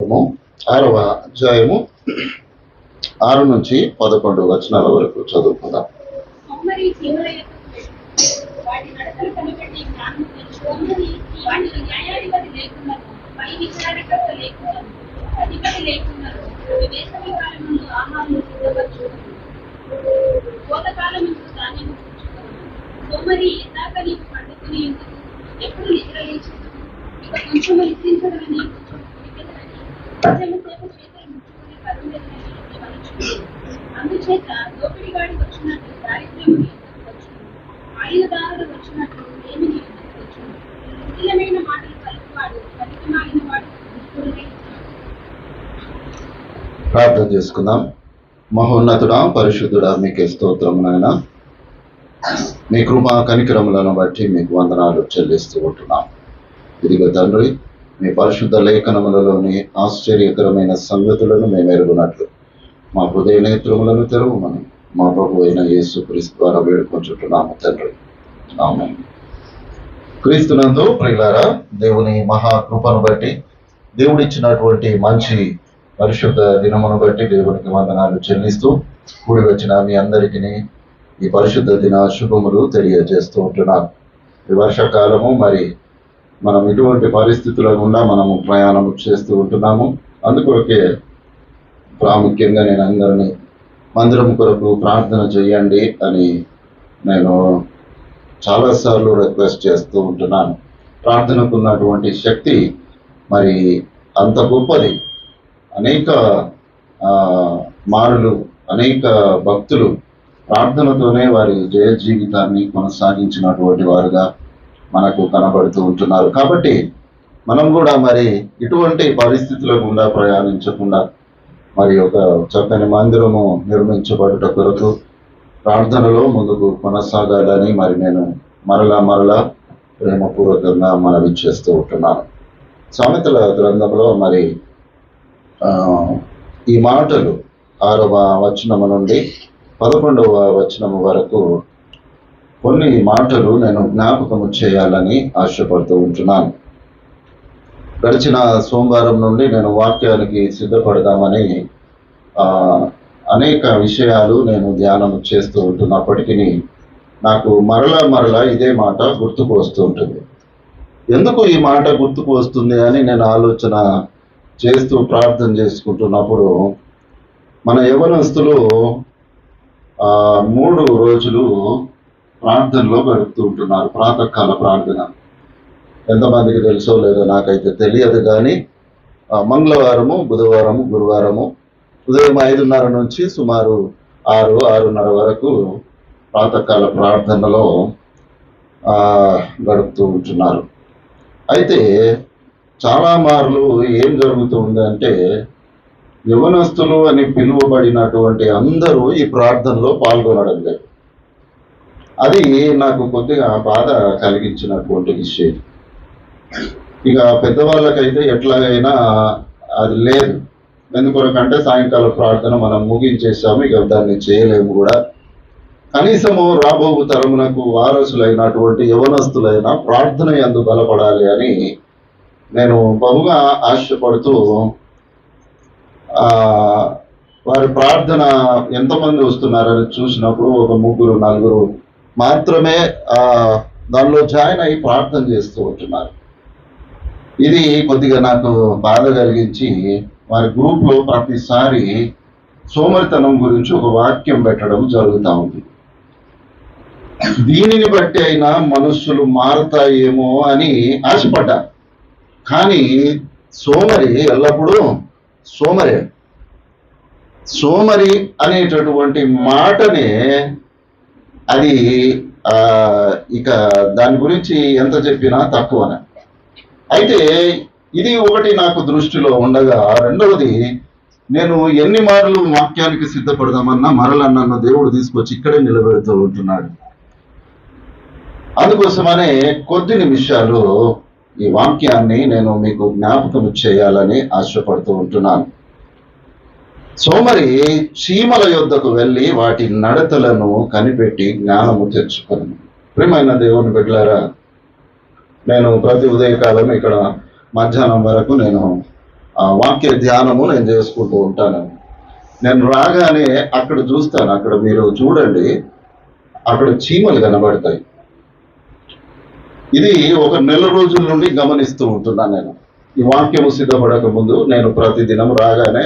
6వ అధ్యాయము 6 నుంచి 11 వచనాల వరకు చదువుకుందాం. అందుచేత దోపిడిగాడి వచ్చినట్టు దారిద్ర్యము ఆయన దారులు వచ్చినట్టు ఏమి వచ్చును. కుటిలమైన మాటలు పలుకువాడు పలికిమాలిన వాడు దుష్టుడై ఉన్నాడు. ప్రార్థన చేసుకుందాం. మహోన్నతుడా, పరిశుద్ధుడా, మీకే స్తోత్రము నాయన. మీ కృపా కనికరములను బట్టి మీకు వందనాలు చెల్లిస్తూ ఉంటున్నాం. ఇదిగో తండ్రి, మీ పరిశుద్ధ లేఖనములలోని ఆశ్చర్యకరమైన సంగతులను మేము ఎరుగునట్లు మా హృదయ నేత్రములను తెరవమని మా ప్రభు అయిన యేసుక్రీస్తు ద్వారా వేడుకొంచుంటున్నాము తండ్రి. ఆమేన్. క్రీస్తునందు ప్రియులారా, దేవుని మహాకృపను బట్టి, దేవుడిచ్చినటువంటి మంచి పరిశుద్ధ దినమును బట్టి దేవునికి వందనాలు చెల్లిస్తూ కూడి వచ్చిన మీ అందరికీ ఈ పరిశుద్ధ దిన శుభములు తెలియజేస్తూ ఉంటున్నాను. ఈ వర్షాకాలము మరి మనం ఇటువంటి పరిస్థితుల గుండా మనము ప్రయాణం చేస్తూ ఉంటున్నాము. అందుకొరకే ప్రాముఖ్యంగా నేను అందరినీ మందిరం కొరకు ప్రార్థన చేయండి అని నేను చాలాసార్లు రిక్వెస్ట్ చేస్తూ ఉంటున్నాను. ప్రార్థనకు ఉన్నటువంటి శక్తి మరి అంత గొప్పది. అనేక మారులు అనేక భక్తులు ప్రార్థనతోనే వారి జయ జీవితాన్ని కొనసాగించినటువంటి వారుగా మనకు కనబడుతూ ఉంటున్నారు. కాబట్టి మనం కూడా మరి ఇటువంటి పరిస్థితుల గుండా ప్రయాణించకుండా మరి ఒక చక్కని మందిరము నిర్మించబడుట కొరకు ప్రార్థనలో ముందుకు కొనసాగాలని మరి నేను మరలా ప్రేమపూర్వకంగా మనవి చేస్తూ ఉంటున్నాను. సామెతల గ్రంథంలో మరి ఈ మాటలు 6వ వచనము నుండి 11వ వచనము వరకు కొన్ని మాటలు నేను జ్ఞాపకము చేయాలని ఆశపడుతూ ఉంటున్నాను. గడిచిన సోమవారం నుండి నేను వాక్యానికి సిద్ధపడదామని అనేక విషయాలు నేను ధ్యానం చేస్తూ ఉంటున్నప్పటికీ నాకు మరలా ఇదే మాట గుర్తుకు వస్తూ ఉంటుంది. ఎందుకు ఈ మాట గుర్తుకు వస్తుంది అని నేను ఆలోచన చేస్తూ ప్రార్థన చేసుకుంటున్నప్పుడు మన యవ్వనస్తులు 3 రోజులు ప్రార్థనలో గడుపుతూ ఉంటున్నారు. ప్రాతకాల ప్రార్థన ఎంతమందికి తెలుసో లేదో నాకైతే తెలియదు, కానీ మంగళవారము, బుధవారము, గురువారము ఉదయం 5:30 నుంచి సుమారు 6:30 వరకు ప్రాతకాల ప్రార్థనలో గడుపుతూ ఉంటున్నారు. అయితే చాలా మార్లు ఏం జరుగుతుంది అంటే యవనస్తులు అని పిలువబడినటువంటి అందరూ ఈ ప్రార్థనలో పాల్గొనడం లేదు. అది నాకు కొద్దిగా బాధ కలిగించినటువంటి విషయం. ఇక పెద్దవాళ్ళకైతే ఎట్లాగైనా అది లేదు. ఎందుకొరకంటే సాయంకాల ప్రార్థన మనం ముగించేసాము, ఇక దాన్ని చేయలేము కూడా. కనీసము రాబో తరమునకు వారసులైనటువంటి యవనస్తులైన ప్రార్థన యందు బలపడాలి అని నేను బహుగా ఆశపడుతూ వారి ప్రార్థన ఎంతమంది వస్తున్నారని చూసినప్పుడు ఒక 3-4 మాత్రమే దానిలో జాయిన్ అయ్యి ప్రార్థన చేస్తూ ఉంటున్నారు. ఇది కొద్దిగా నాకు బాధ కలిగించి వారి గ్రూప్లో ప్రతిసారి సోమరితనం గురించి ఒక వాక్యం పెట్టడం జరుగుతూ ఉంది. దీనిని బట్టి అయినా మనుషులు మారుతాయేమో అని ఆశపడ్డా, కానీ సోమరి ఎల్లప్పుడూ సోమరి అనేటటువంటి మాటనే అది ఇక దాని గురించి ఎంత చెప్పినా తక్కువనే. అయితే ఇది ఒకటి నాకు దృష్టిలో ఉండగా, రెండవది నేను ఎన్ని మార్లు వాక్యానికి సిద్ధపడదామన్నా మరలా నన్ను దేవుడు తీసుకొచ్చి ఇక్కడే నిలబెడుతూ ఉంటున్నాడు. అందుకోసమనే కొద్ది నిమిషాలు ఈ వాక్యాన్ని నేను మీకు జ్ఞాపకం చేయాలని ఆశపడుతూ ఉంటున్నాను. సోమరి చీమల యొద్దకు వెళ్ళి వాటి నడతలను కనిపెట్టి జ్ఞానము తెచ్చుకొని. ప్రియమైన దేవుని బిడ్డలారా, నేను ప్రతి ఉదయకాలం ఇక్కడ మధ్యాహ్నం వరకు నేను వాక్య ధ్యానము నేను చేసుకుంటూ ఉంటాను. నేను రాగానే అక్కడ చూస్తాను, అక్కడ మీరు చూడండి, అక్కడ చీమలు కనబడతాయి. ఇది ఒక నెల రోజుల నుండి గమనిస్తూ ఉంటున్నాను. నేను ఈ వాక్యము సిద్ధపడక ముందు నేను ప్రతిదినం రాగానే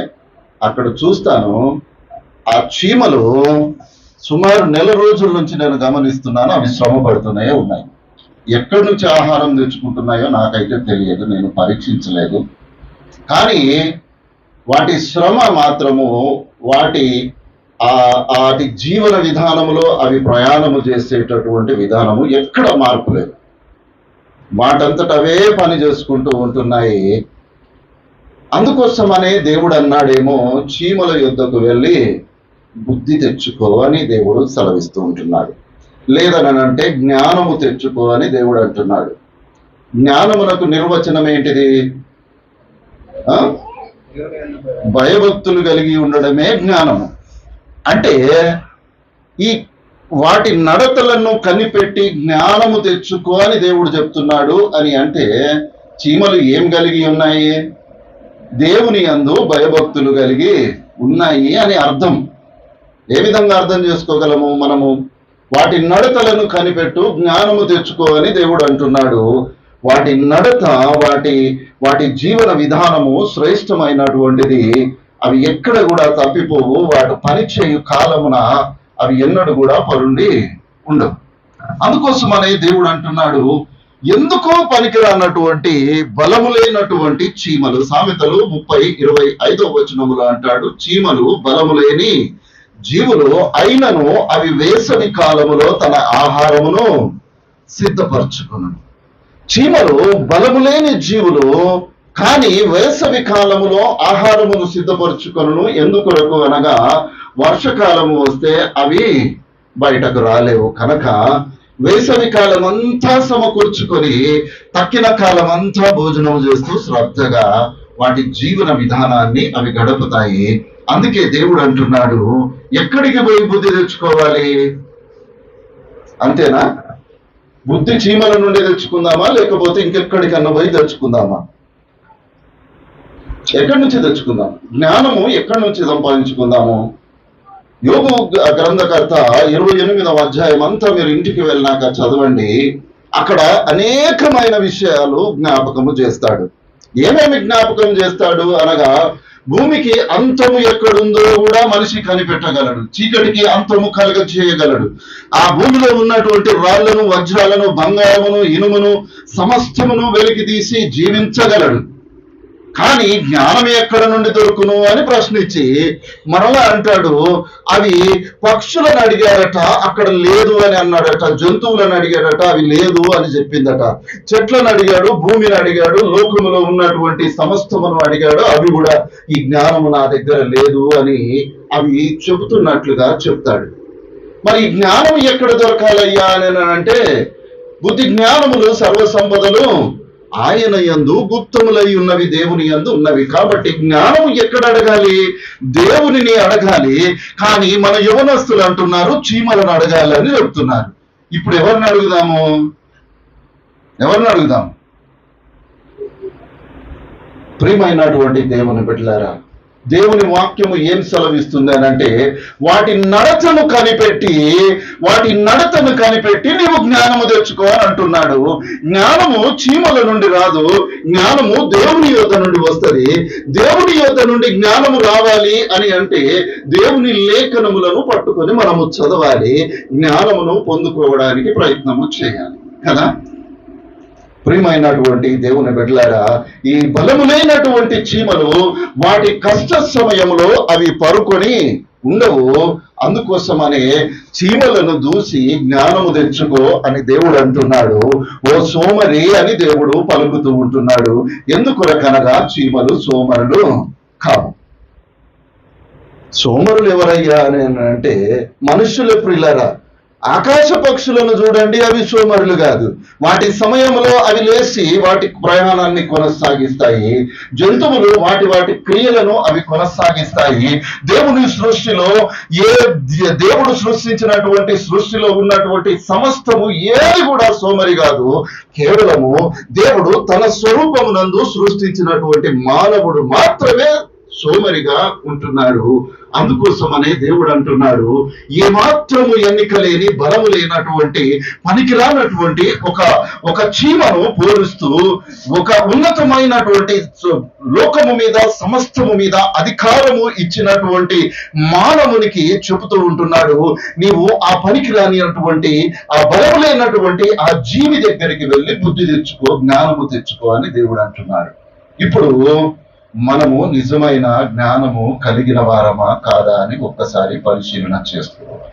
అక్కడ చూస్తాను, ఆ చీమలు సుమారు నెల రోజుల నుంచి నేను గమనిస్తున్నాను, అవి శ్రమ పడుతూనే ఉన్నాయి. ఎక్కడి నుంచి ఆహారం తెచ్చుకుంటున్నాయో నాకైతే తెలియదు, నేను పరీక్షించలేదు. కానీ వాటి శ్రమ మాత్రము వాటి జీవన విధానములో అవి ప్రయాణము చేసేటటువంటి విధానము ఎక్కడ మార్పు లేదు. వాటంతట అవే పని చేసుకుంటూ ఉంటున్నాయి. అందుకోసమనే దేవుడు అన్నాడేమో, చీమల యుద్ధకు వెళ్ళి బుద్ధి తెచ్చుకో అని దేవుడు సెలవిస్తూ ఉంటున్నాడు. లేదనంటే జ్ఞానము తెచ్చుకో అని దేవుడు అంటున్నాడు. జ్ఞానమునకు నిర్వచనం ఏంటిది? భయభక్తులు కలిగి ఉండడమే జ్ఞానము. అంటే ఈ వాటి నడతలను కనిపెట్టి జ్ఞానము తెచ్చుకో అని దేవుడు చెప్తున్నాడు. అని అంటే చీమలు ఏం కలిగి ఉన్నాయి? దేవుని యందు భయభక్తులు కలిగి ఉన్నాయి అని అర్థం. ఏ విధంగా అర్థం చేసుకోగలము మనము? వాటి నడతలను కనిపెట్టు, జ్ఞానము తెచ్చుకో అని దేవుడు అంటున్నాడు. వాటి నడత, వాటి జీవన విధానము శ్రేష్టమైనటువంటిది. అవి ఎక్కడ కూడా తప్పిపోవు. వాటి పనిచేయు కాలమున అవి ఎన్నడూ కూడా పరుండి ఉండవు. అందుకోసమనే దేవుడు అంటున్నాడు, ఎందుకో పనికిరానటువంటి బలము లేనటువంటి చీమలు. సామెతలు 30:25 వచనములో అంటాడు, చీమలు బలము లేని జీవులు అయినను అవి వేసవి కాలములో తన ఆహారమును సిద్ధపరచుకును. చీమలు బలము లేని జీవులు, కానీ వేసవి కాలములో ఆహారమును సిద్ధపరచుకొను. ఎందుకొరకు అనగా వర్షకాలము వస్తే అవి బయటకు రాలేవు కనుక వేసవి కాలం అంతా సమకూర్చుకొని తక్కిన కాలం అంతా భోజనం చేస్తూ శ్రద్ధగా వాటి జీవన విధానాన్ని అవి గడుపుతాయి. అందుకే దేవుడు అంటున్నాడు, ఎక్కడికి పోయి బుద్ధి తెచ్చుకోవాలి? అంతేనా? బుద్ధి చీమల నుండి తెచ్చుకుందామా, లేకపోతే ఇంకెక్కడికన్నా పోయి తెచ్చుకుందామా? ఎక్కడి నుంచి తెచ్చుకుందాం? జ్ఞానము ఎక్కడి నుంచి సంపాదించుకుందాము? యోబు గ్రంథకర్త 28వ అధ్యాయం అంతా మీరు ఇంటికి వెళ్ళినాక చదవండి. అక్కడ అనేకమైన విషయాలు జ్ఞాపకము చేస్తాడు. ఏమేమి జ్ఞాపకం చేస్తాడు అనగా, భూమికి అంతము ఎక్కడుందో కూడా మనిషి కనిపెట్టగలడు. చీకటికి అంతము కలుగ చేయగలడు. ఆ భూమిలో ఉన్నటువంటి రాళ్లను, వజ్రాలను, బంగారమును, ఇనుమును సమస్తమును వెలికి తీసి జీవించగలడు. కానీ జ్ఞానం ఎక్కడ నుండి దొరుకును అని ప్రశ్నించి మరలా అంటాడు, అవి పక్షులను అడిగాడట, అక్కడ లేదు అని అన్నాడట. జంతువులను అడిగాడట, అవి లేదు అని చెప్పిందట. చెట్లను అడిగాడు, భూమిని అడిగాడు, లోకములో ఉన్నటువంటి సమస్తమును అడిగాడు, అవి కూడా ఈ జ్ఞానము నా దగ్గర లేదు అని అవి చెబుతున్నట్లుగా చెప్తాడు. మరి ఈ జ్ఞానం ఎక్కడ దొరకాలయ్యా అని అంటే, బుద్ధి జ్ఞానములు సర్వసంపదలు ఆయన యందు గుప్తములై ఉన్నవి, దేవుని యందు ఉన్నవి. కాబట్టి జ్ఞానం ఎక్కడ అడగాలి? దేవునిని అడగాలి. కానీ మన యవనస్తులు అంటున్నారు చీమలను అడగాలి అని చెప్తున్నారు. ఇప్పుడు ఎవరిని అడుగుదాము? ప్రియమైనటువంటి దేవుని బిడ్డలారా, దేవుని వాక్యము ఏం సెలవిస్తుంది అని అంటే, వాటి నడతను కనిపెట్టి నీవు జ్ఞానము తెచ్చుకో అని అంటున్నాడు. జ్ఞానము చీమల నుండి రాదు, జ్ఞానము దేవుని యొద్ద నుండి వస్తుంది. దేవుని యొద్ద నుండి జ్ఞానము రావాలి అని అంటే దేవుని లేఖనములను పట్టుకొని మనము చదవాలి, జ్ఞానమును పొందుకోవడానికి ప్రయత్నము చేయాలి కదా. ప్రియమైనటువంటి దేవుని బిడ్డలారా, ఈ బలములైనటువంటి చీమలు వాటి కష్ట సమయంలో అవి పరుకొని ఉండవు. అందుకోసమనే చీమలను దూసి జ్ఞానము తెచ్చుకో అని దేవుడు అంటున్నాడు. ఓ సోమరి అని దేవుడు పలుకుతూ ఉంటున్నాడు. ఎందుకొరకనగా చీమలు సోమరులు కావు. సోమరులు ఎవరయ్యా అని అంటే మనుషుల ప్రియులరా. ఆకాశ పక్షులను చూడండి, అవి సోమరులు కాదు. వాటి సమయంలో అవి లేచి వాటి ప్రయాణాన్ని కొనసాగిస్తాయి. జంతువులు వాటి క్రియలను అవి కొనసాగిస్తాయి. దేవుని సృష్టిలో దేవుడు సృష్టించినటువంటి సృష్టిలో ఉన్నటువంటి సమస్తము ఏది కూడా సోమరి కాదు. కేవలము దేవుడు తన స్వరూపమునందు సృష్టించినటువంటి మానవుడు మాత్రమే సోమరిగా ఉంటున్నాడు. అందుకోసమనే దేవుడు అంటున్నాడు, ఏమాత్రము ఎన్నిక లేని బలము లేనటువంటి పనికిరానటువంటి ఒక చీమను పోలుస్తూ ఒక ఉన్నతమైనటువంటి లోకము మీద సమస్తము మీద అధికారము ఇచ్చినటువంటి మానవునికి చెబుతూ ఉంటున్నాడు, నీవు ఆ పనికిరానిటువంటి ఆ బలము లేనటువంటి ఆ జీవి దగ్గరికి వెళ్ళి బుద్ధి తెచ్చుకో, జ్ఞానము తెచ్చుకో అని దేవుడు అంటున్నాడు. ఇప్పుడు మనము నిజమైన జ్ఞానము కలిగిన వారమా కాదా అని ఒక్కసారి పరిశీలన చేసుకోవాలి.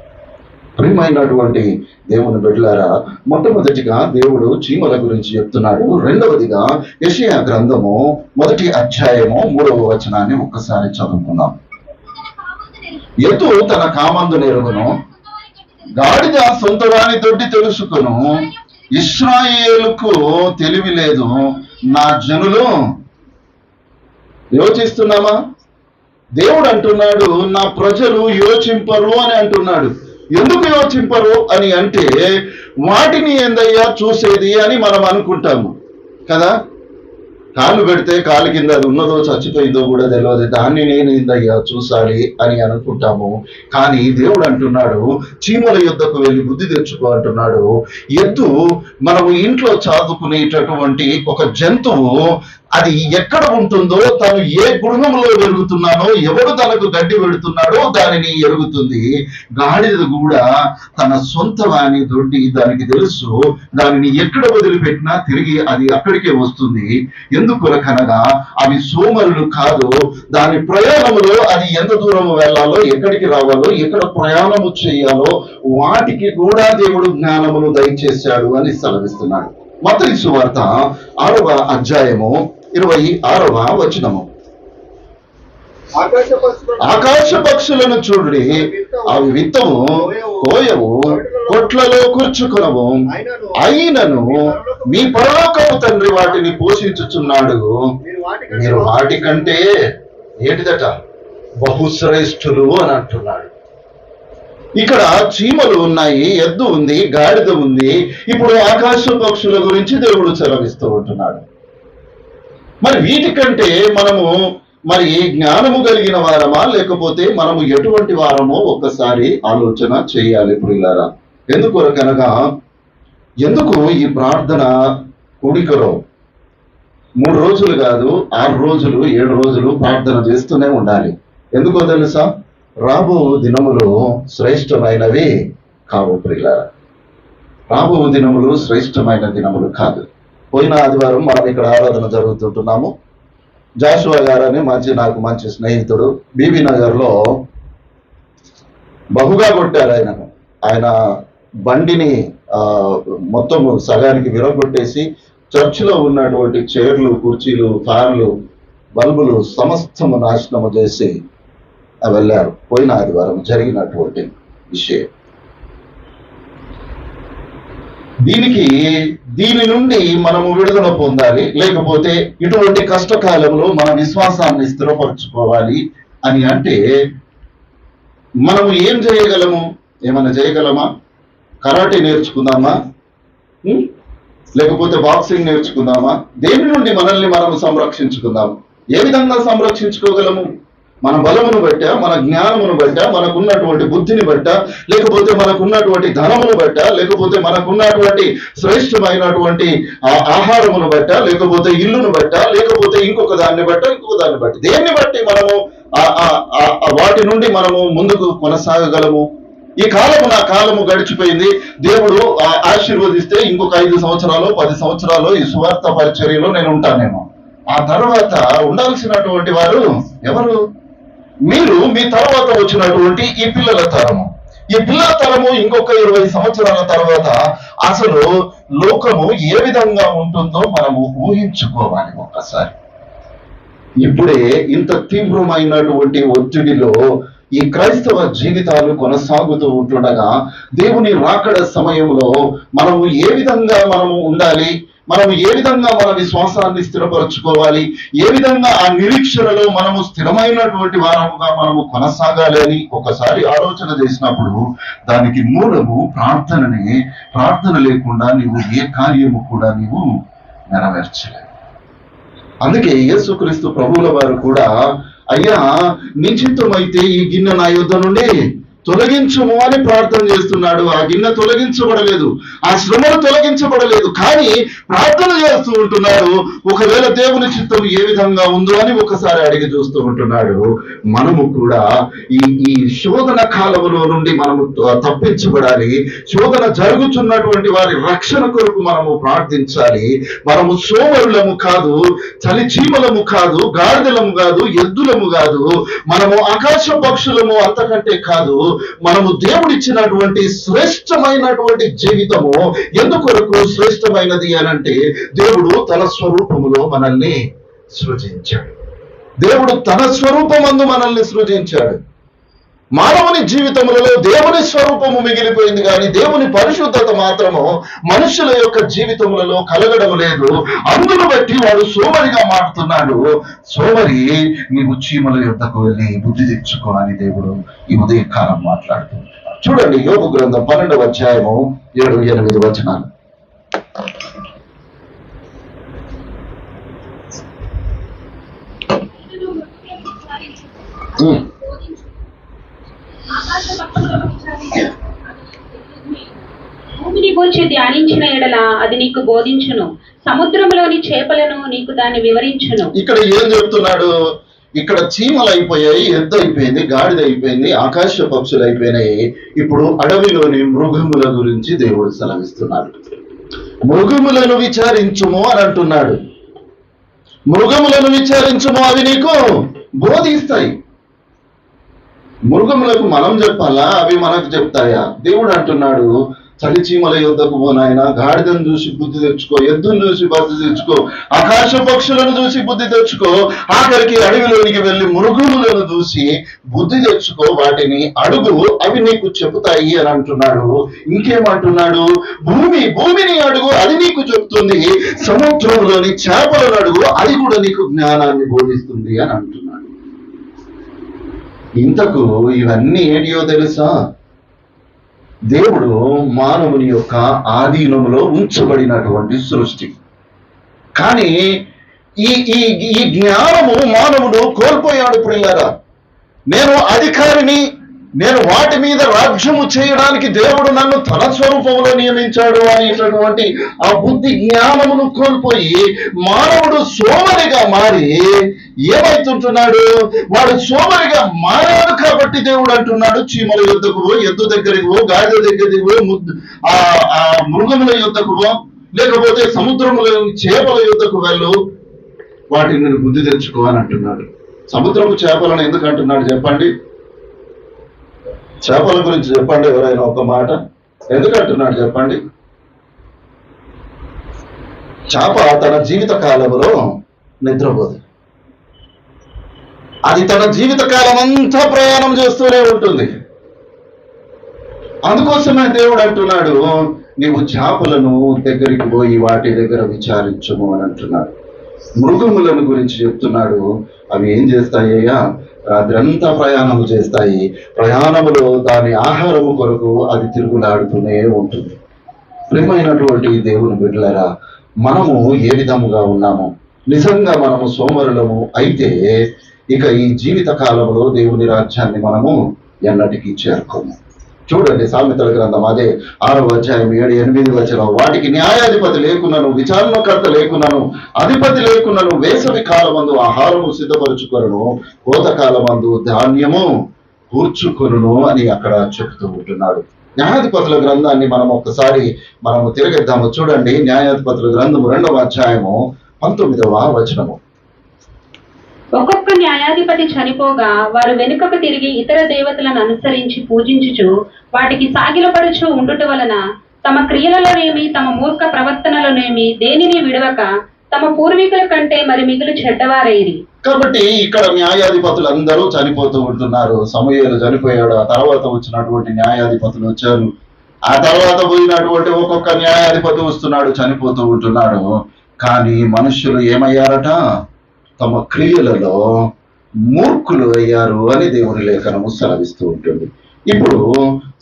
ప్రియమైనటువంటి దేవుని బిడ్డలారా, మొట్టమొదటిగా దేవుడు చీమల గురించి చెప్తున్నాడు. రెండవదిగా యెషయా గ్రంథము 1వ అధ్యాయము 3వ వచనాన్ని ఒక్కసారి చదువుకున్నాం. ఎద్దు తన కామందు నెరుగును, గాడిద సొంతవాని తోటి తెలుసుకును, ఇశ్రాయేలుకు తెలివి లేదు, నా జనులు యోచిస్తున్నామా? దేవుడు అంటున్నాడు, నా ప్రజలు యోచింపరు అని అంటున్నాడు. ఎందుకు యోచింపరు అని అంటే, వాటిని ఏందయ్యా చూసేది అని మనం అనుకుంటాము కదా. కాలు పెడితే కాలు కింద అది ఉన్నదో చచ్చిపోయిందో కూడా తెలియదు, దాన్ని నేను ఏందయ్యా చూసాలి అని అనుకుంటాము. కానీ దేవుడు అంటున్నాడు, చీమల యుద్ధకు వెళ్ళి బుద్ధి తెచ్చుకో అంటున్నాడు. ఎద్దు మనము ఇంట్లో చాదుకునేటటువంటి ఒక జంతువు, అది ఎక్కడ ఉంటుందో, తను ఏ గృహంలో పెరుగుతున్నానో, ఎవడు తనకు గడ్డి పెడుతున్నాడో దానిని ఎరుగుతుంది. గాడిద కూడా తన సొంత వాని దొడ్డి దానికి తెలుసు, దానిని ఎక్కడ వదిలిపెట్టినా తిరిగి అది అక్కడికే వస్తుంది. ఎందుకొరకనగా అవి సోమరులు కాదు. దాని ప్రయాణములో అది ఎంత దూరం వెళ్ళాలో, ఎక్కడికి రావాలో, ఎక్కడ ప్రయాణము చేయాలో వాటికి కూడా దేవుడు జ్ఞానమును దయచేశాడు అని సెలవిస్తున్నాడు. మత్తయి సువార్త 6వ అధ్యాయము 26వ వచనము. ఆకాశ పక్షులను చూడుడి, అవి విత్తవు, కోయవు, కొట్లలో కూర్చుకొనవు, అయినను మీ పరలోకపు తండ్రి వాటిని పోషించుచున్నాడు. మీరు వాటికంటే ఏంటిదట బహుశ్రేష్ఠులు అని అంటున్నాడు. ఇక్కడ చీమలు ఉన్నాయి, ఎద్దు ఉంది, గాడిద ఉంది. ఇప్పుడు ఆకాశ పక్షుల గురించి దేవుడు సెలవిస్తూ ఉంటున్నాడు. మరి వీటికంటే మనము జ్ఞానము కలిగిన వారమా, లేకపోతే మనము ఎటువంటి వారమో ఒక్కసారి ఆలోచన చేయాలి ప్రియులారా. ఎందుకొరకనగా ఎందుకు ఈ ప్రార్థన కూడికలో 3 రోజులు కాదు, 6 రోజులు 7 రోజులు ప్రార్థన చేస్తూనే ఉండాలి. ఎందుకో తెలుసా? రాబో దినములు శ్రేష్టమైనవి కావు ప్రియులారా. రాబో దినములు శ్రేష్టమైన దినములు కాదు. పోయిన ఆదివారం మనం ఇక్కడ ఆరాధన జరుగుతుంటున్నాము. జాషువా గారని నాకు మంచి స్నేహితుడు, బీబీ నగర్లో బహుగా కొట్టారు ఆయన బండిని మొత్తం సగానికి విరగొట్టేసి చర్చిలో ఉన్నటువంటి చైర్లు, కుర్చీలు, ఫ్యాన్లు, బల్బులు సమస్తము నాశనము చేసి వెళ్ళారు. పోయిన ఆదివారం జరిగినటువంటి విషయం. దీని నుండి మనము విడుదల పొందాలి, లేకపోతే ఇటువంటి కష్టకాలంలో మన విశ్వాసాన్ని స్థిరపరచుకోవాలి అని అంటే మనము ఏం చేయగలము? ఏమైనా చేయగలమా? కరాటే నేర్చుకుందామా? లేకపోతే బాక్సింగ్ నేర్చుకుందామా? దేని నుండి మనల్ని మనము సంరక్షించుకుందాము? ఏ విధంగా సంరక్షించుకోగలము? మన బలమును బట్టా, మన జ్ఞానమును బట్టా, మనకున్నటువంటి బుద్ధిని బట్టా, లేకపోతే మనకున్నటువంటి ధనమును బట్టా, లేకపోతే మనకున్నటువంటి శ్రేష్టమైనటువంటి ఆహారమును బట్టా, లేకపోతే ఇల్లును బట్టా, లేకపోతే ఇంకొక దాన్ని బట్టి దేన్ని బట్టి మనము వాటి నుండి మనము ముందుకు కొనసాగగలము? ఈ కాలము నా కాలము గడిచిపోయింది, దేవుడు ఆశీర్వదిస్తే ఇంకొక 5 సంవత్సరాలు 10 సంవత్సరాలు ఈ సువార్త పరిచర్యలో నేను ఉంటానేమో. ఆ తర్వాత ఉండాల్సినటువంటి వారు ఎవరు? మీరు, మీ తర్వాత వచ్చినటువంటి ఈ పిల్లల తరము. ఈ పిల్లల తరము ఇంకొక 20 సంవత్సరాల తర్వాత అసలు లోకము ఏ విధంగా ఉంటుందో మనము ఊహించుకోవాలి ఒక్కసారి. ఇప్పుడే ఇంత తీవ్రమైనటువంటి ఒత్తిడిలో ఈ క్రైస్తవ జీవితాలు కొనసాగుతూ ఉంటుండగా దేవుని రాకడ సమయంలో మనము ఏ విధంగా మనము ఉండాలి, మనము ఏ విధంగా మన విశ్వాసాన్ని స్థిరపరచుకోవాలి, ఏ విధంగా ఆ నిరీక్షణలో మనము స్థిరమైనటువంటి వారముగా మనము కొనసాగాలి అని ఒకసారి ఆలోచన చేసినప్పుడు దానికి మూలము ప్రార్థననే. ప్రార్థన లేకుండా నీవు ఏ కార్యము కూడా నీవు నెరవేర్చలేవు. అందుకే యేసుక్రీస్తు ప్రభువుల వారు కూడా, అయ్యా నీ చిత్తమైతే ఈ గిన్నె నా యొద్ద నుండి తొలగించుము అని ప్రార్థన చేస్తున్నాడు. ఆ గిన్నె తొలగించబడలేదు, ఆ శ్రమలు తొలగించబడలేదు, కానీ ప్రార్థన చేస్తూ ఉంటున్నాడు. ఒకవేళ దేవుని చిత్తం ఏ విధంగా ఉందో అని ఒకసారి అడిగి చూస్తూ ఉంటున్నాడు. మనము కూడా ఈ శోధన కాలంలో నుండి మనము తప్పించబడాలి. శోధన జరుగుతున్నటువంటి వారి రక్షణ కొరకు మనము ప్రార్థించాలి. మనము సోమరులము కాదు, చలి చీమలము కాదు, గాడిదలము కాదు, ఎద్దులము కాదు, మనము ఆకాశ పక్షులము అంతకంటే కాదు. మనము దేవుడిచ్చినటువంటి శ్రేష్టమైనటువంటి జీవితము ఎందుకొరకు శ్రేష్టమైనది అనంటే, దేవుడు తన స్వరూపములో మనల్ని సృజించాడు. దేవుడు తన స్వరూపమందు మనల్ని సృజించాడు. మానవుని జీవితములలో దేవుని స్వరూపము మిగిలిపోయింది, కానీ దేవుని పరిశుద్ధత మాత్రము మనుషుల యొక్క జీవితములలో కలగడం లేదు. అందును బట్టి వాడు సోమరిగా మారుతున్నాడు. సోమరి, నీవు చీమల యొద్దకు వెళ్ళి బుద్ధి తెచ్చుకో అని దేవుడు ఈ ఉదయకాలం మాట్లాడుతున్నాడు. చూడండి, యోబు గ్రంథం 12వ అధ్యాయము 7-8 వచనాలు. భూమిని గూర్చి ధ్యానించిన ఎడల అది నీకు బోధించును, సముద్రంలోని చేపలను నీకు దాన్ని వివరించును. ఇక్కడ ఏం చెప్తున్నాడు? ఇక్కడ చీమలు అయిపోయాయి, ఎద్దు అయిపోయింది, గాడిద అయిపోయింది, ఆకాశ పక్షులు అయిపోయినాయి. ఇప్పుడు అడవిలోని మృగముల గురించి దేవుడు సెలవిస్తున్నాడు. మృగములను విచారించుము అని అంటున్నాడు. మృగములను విచారించుము, అవి నీకు బోధిస్తాయి. మృగములకు మనం చెప్పాలా, అవి మనకు చెప్తాయా? దేవుడు అంటున్నాడు, చలి చీమల యొద్దకు పోనాయన, గాడిదను చూసి బుద్ధి తెచ్చుకో, ఎద్దును చూసి బుద్ధి తెచ్చుకో, ఆకాశ పక్షులను చూసి బుద్ధి తెచ్చుకో, ఆఖరికి అడవిలోనికి వెళ్ళి మృగములను చూసి బుద్ధి తెచ్చుకో, వాటిని అడుగు, అవి నీకు చెబుతాయి అని అంటున్నాడు. ఇంకేమంటున్నాడు? భూమిని అడుగు, అది నీకు చెప్తుంది, సముద్రంలోని చేపలను అడుగు, అది కూడా నీకు జ్ఞానాన్ని బోధిస్తుంది అని అంటున్నాడు. ఇంతకు ఇవన్నీ ఏంటియో తెలుసా? దేవుడు మానవుని యొక్క ఆధీనంలో ఉంచబడినటువంటి సృష్టి. కానీ ఈ జ్ఞానము మానవుడు కోల్పోయాడు. ప్రియులారా, నేను అధికారిని, నేను వాటి మీద రాజ్యము చేయడానికి దేవుడు నన్ను తన స్వరూపంలో నియమించాడు అనేటటువంటి ఆ బుద్ధి జ్ఞానమును కోల్పోయి మానవుడు సోమరిగా మారి ఏమైతుంటున్నాడు? వాడు సోమరిగా మారాడు కాబట్టి దేవుడు అంటున్నాడు, చీమల యొద్దకు పో, ఎద్దు దగ్గరికి పో, గాడిద దగ్గరికి పో, ఆ మృగముల యొద్దకు పో, లేకపోతే సముద్రముల చేపల యొద్దకు వెళ్ళు, వాటిని నేను బుద్ధి తెచ్చుకో అని అంటున్నాడు. సముద్రపు చేపలను ఎందుకు అంటున్నాడు చెప్పండి? చేపల గురించి చెప్పండి ఎవరైనా ఒక మాట. ఎందుకు అంటున్నాడు చెప్పండి? చేప తన జీవిత కాలంలో నిద్రపోదు. అది తన జీవిత కాలం అంతా ప్రయాణం చేస్తూనే ఉంటుంది. అందుకోసమే దేవుడు అంటున్నాడు, నీవు చేపలను దగ్గరికి పోయి వాటి దగ్గర విచారించుము అని అంటున్నాడు. మృగములను గురించి చెప్తున్నాడు. అవి ఏం చేస్తాయ్యా? రాత్రంతా ప్రయాణము చేస్తాయి. ప్రయాణములో దాని ఆహారము కొరకు అది తిరుగులాడుతూనే ఉంటుంది. ప్రియమైనటువంటి దేవుని బిడ్డలారా, మనము ఏ విధముగా ఉన్నాము? నిజంగా మనము సోమరులము అయితే ఇక ఈ జీవిత కాలంలో దేవుని రాజ్యాన్ని మనము ఎన్నటికీ చేరుకోము. చూడండి, సామెతల గ్రంథం అదే 6వ అధ్యాయం 7-8 వచనం. వాటికి న్యాయాధిపతి లేకున్నాను, విచారణకర్త లేకున్నాను, అధిపతి లేకున్నాను, వేసవి కాలమందు ఆహారము సిద్ధపరుచుకొనును, కోతకాలమందు ధాన్యము కూర్చుకొనును అని అక్కడ చెప్తూ ఉంటున్నాడు. న్యాయాధిపతుల గ్రంథాన్ని మనం ఒక్కసారి మనము తిరగేద్దాము. చూడండి, న్యాయాధిపతుల గ్రంథము 2వ అధ్యాయము 19వ వచనము. ఒక్కొక్క న్యాయాధిపతి చనిపోగా వారు వెనుకకు తిరిగి ఇతర దేవతలను అనుసరించి పూజించుచు వాటికి సాగిలపడుచు ఉండుట వలన తమ క్రియలలోనేమి తమ మూర్ఖ ప్రవర్తనలోనేమి దేనిని విడవక తమ పూర్వీకుల కంటే మరి మిగులు చెడ్డవారైరి. కాబట్టి ఇక్కడ న్యాయాధిపతులు అందరూ చనిపోతూ ఉంటున్నారు. సమూయేలు చనిపోయాడు, ఆ తర్వాత వచ్చినటువంటి న్యాయాధిపతులు వచ్చారు, ఆ తర్వాత పోయినటువంటి ఒక్కొక్క న్యాయాధిపతి వస్తున్నాడు, చనిపోతూ ఉంటున్నాడు. కానీ మనుషులు ఏమయ్యారట? తమ క్రియలలో మూర్ఖులు అయ్యారు అని దేవుని లేఖనము సెలవిస్తూ ఉంటుంది. ఇప్పుడు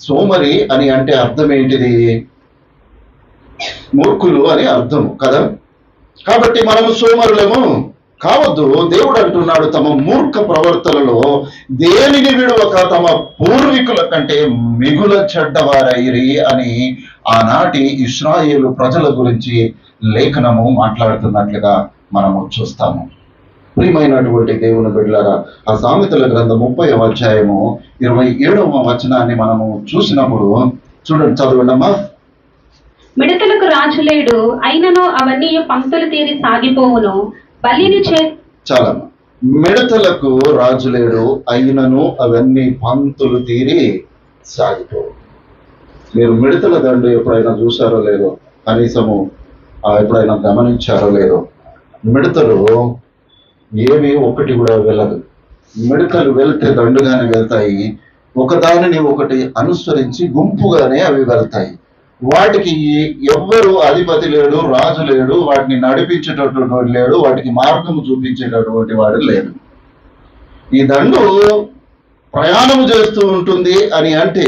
సోమరి అని అంటే అర్థం ఏంటిది? మూర్ఖులు అని అర్థము కదా. కాబట్టి మనము సోమరులము కావద్దు. దేవుడు అంటున్నాడు, తమ మూర్ఖ ప్రవర్తనలో దేనిని విడువక తమ పూర్వీకుల కంటే మిగుల చెడ్డవారైరి అని ఆనాటి ఇశ్రాయేలు ప్రజల గురించి లేఖనము మాట్లాడుతున్నట్లుగా మనము చూస్తాము. ప్రియమైనటువంటి దేవుని బిడ్డలారా, ఆ సామెతల గ్రంథం 30వ అధ్యాయము 27వ వచనాన్ని మనము చూసినప్పుడు చూడండి, చదవండమ్మా. మిడతలకు రాజులేడు, అయినను అవన్నీ పంక్తులు తీరి సాగిపోవును. బలిని చాలా మిడతలకు రాజులేడు, అయినను అవన్నీ పంక్తులు తీరి సాగిపోవు. మీరు మిడతల దండు ఎప్పుడైనా చూసారో లేదో, కనీసము ఎప్పుడైనా గమనించారో లేదో, మిడతలు ఏమి ఒక్కటి కూడా వెళ్ళదు. మిడతలు వెళ్తే దండుగానే వెళ్తాయి, ఒకదానిని ఒకటి అనుసరించి గుంపుగానే అవి వెళ్తాయి. వాటికి ఎవ్వరు అధిపతి లేడు, రాజు లేడు, వాటిని నడిపించేటటువంటి వాడు లేడు, వాటికి మార్గము చూపించేటటువంటి వాడు లేడు. ఈ దండు ప్రయాణము చేస్తూ ఉంటుంది అని అంటే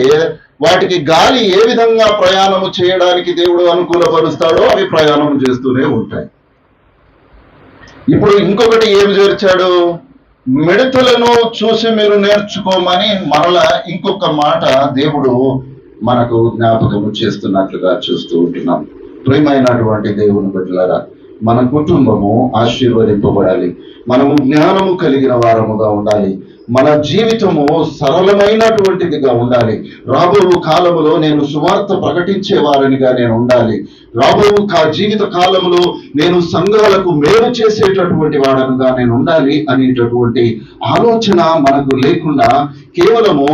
వాటికి గాలి ఏ విధంగా ప్రయాణము చేయడానికి దేవుడు అనుకూలపరుస్తాడో అవి ప్రయాణం చేస్తూనే ఉంటాయి. ఇప్పుడు ఇంకొకటి ఏమి చేర్చాడు? మిడతలను చూసి మీరు నేర్చుకోమని మరలా ఇంకొక మాట దేవుడు మనకు జ్ఞాపకము చేస్తున్నట్లుగా చూస్తూ ఉంటున్నాం. ప్రియమైనటువంటి దేవుని బిడ్డలారా, మన కుటుంబము ఆశీర్వదింపబడాలి, మనము జ్ఞానము కలిగిన వారముగా ఉండాలి, మన జీవితము సరళమైనటువంటిదిగా ఉండాలి. రాబో కాలములో నేను సువార్త ప్రకటించే వారినిగా నేను ఉండాలి. రాబో జీవిత కాలంలో నేను సంఘాలకు మేలు చేసేటటువంటి వాడనుగా నేను ఉండాలి అనేటటువంటి ఆలోచన మనకు లేకుండా కేవలము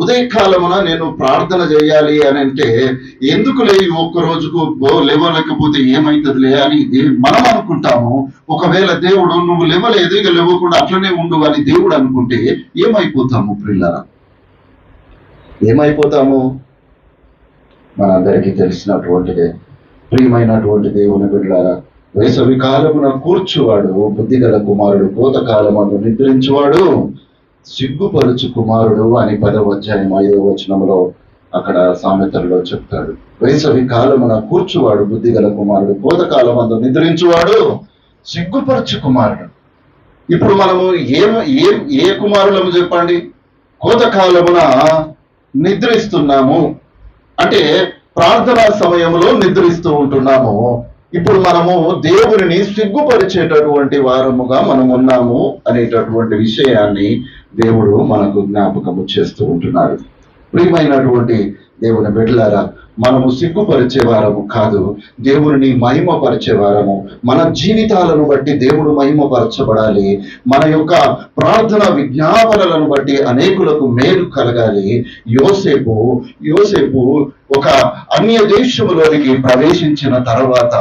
ఉదయకాలమున నేను ప్రార్థన చేయాలి అని అంటే ఎందుకులే ఒక్క రోజుకు లేవలేకపోతే ఏమైతుందిలే అని మనం అనుకుంటాము. ఒకవేళ దేవుడు నువ్వు లేవలేదు, ఇక లేవకుండా అట్లనే ఉండు అని దేవుడు అనుకుంటే ఏమైపోతాము ప్రియులారా? ఏమైపోతాము? మనందరికీ తెలిసినటువంటిదే. ప్రియమైనటువంటి దేవుని బిడ్డలారా, వేసవి కాలమున కూర్చువాడు బుద్ధిగల కుమారుడు, కోతకాలమును నిద్రించువాడు సిగ్గుపరుచు కుమారుడు అని 10వ అధ్యాయం 5వ వచనంలో అక్కడ సామెతల్లో చెప్తాడు. వేసవి కాలమున కూర్చువాడు బుద్ధిగల కుమారుడు, కోతకాలమందు నిద్రించువాడు సిగ్గుపరుచు కుమారుడు. ఇప్పుడు మనము ఏ కుమారులము చెప్పండి? కోతకాలమున నిద్రిస్తున్నాము అంటే ప్రార్థనా సమయంలో నిద్రిస్తూ ఉంటున్నాము. ఇప్పుడు మనము దేవుడిని సిగ్గుపరిచేటటువంటి వారముగా మనం ఉన్నాము అనేటటువంటి విషయాన్ని దేవుడు మనకు జ్ఞాపకము చేస్తూ ఉంటున్నాడు. ప్రియమైనటువంటి దేవుని బిడ్డలారా, మనము సిగ్గుపరిచే వారము కాదు, దేవుని మహిమపరిచే వారము. మన జీవితాలను బట్టి దేవుడు మహిమపరచబడాలి. మన యొక్క ప్రార్థన విజ్ఞాపనలను బట్టి అనేకులకు మేలు కలగాలి. యోసేపు ఒక అన్య దేశములోనికి ప్రవేశించిన తర్వాత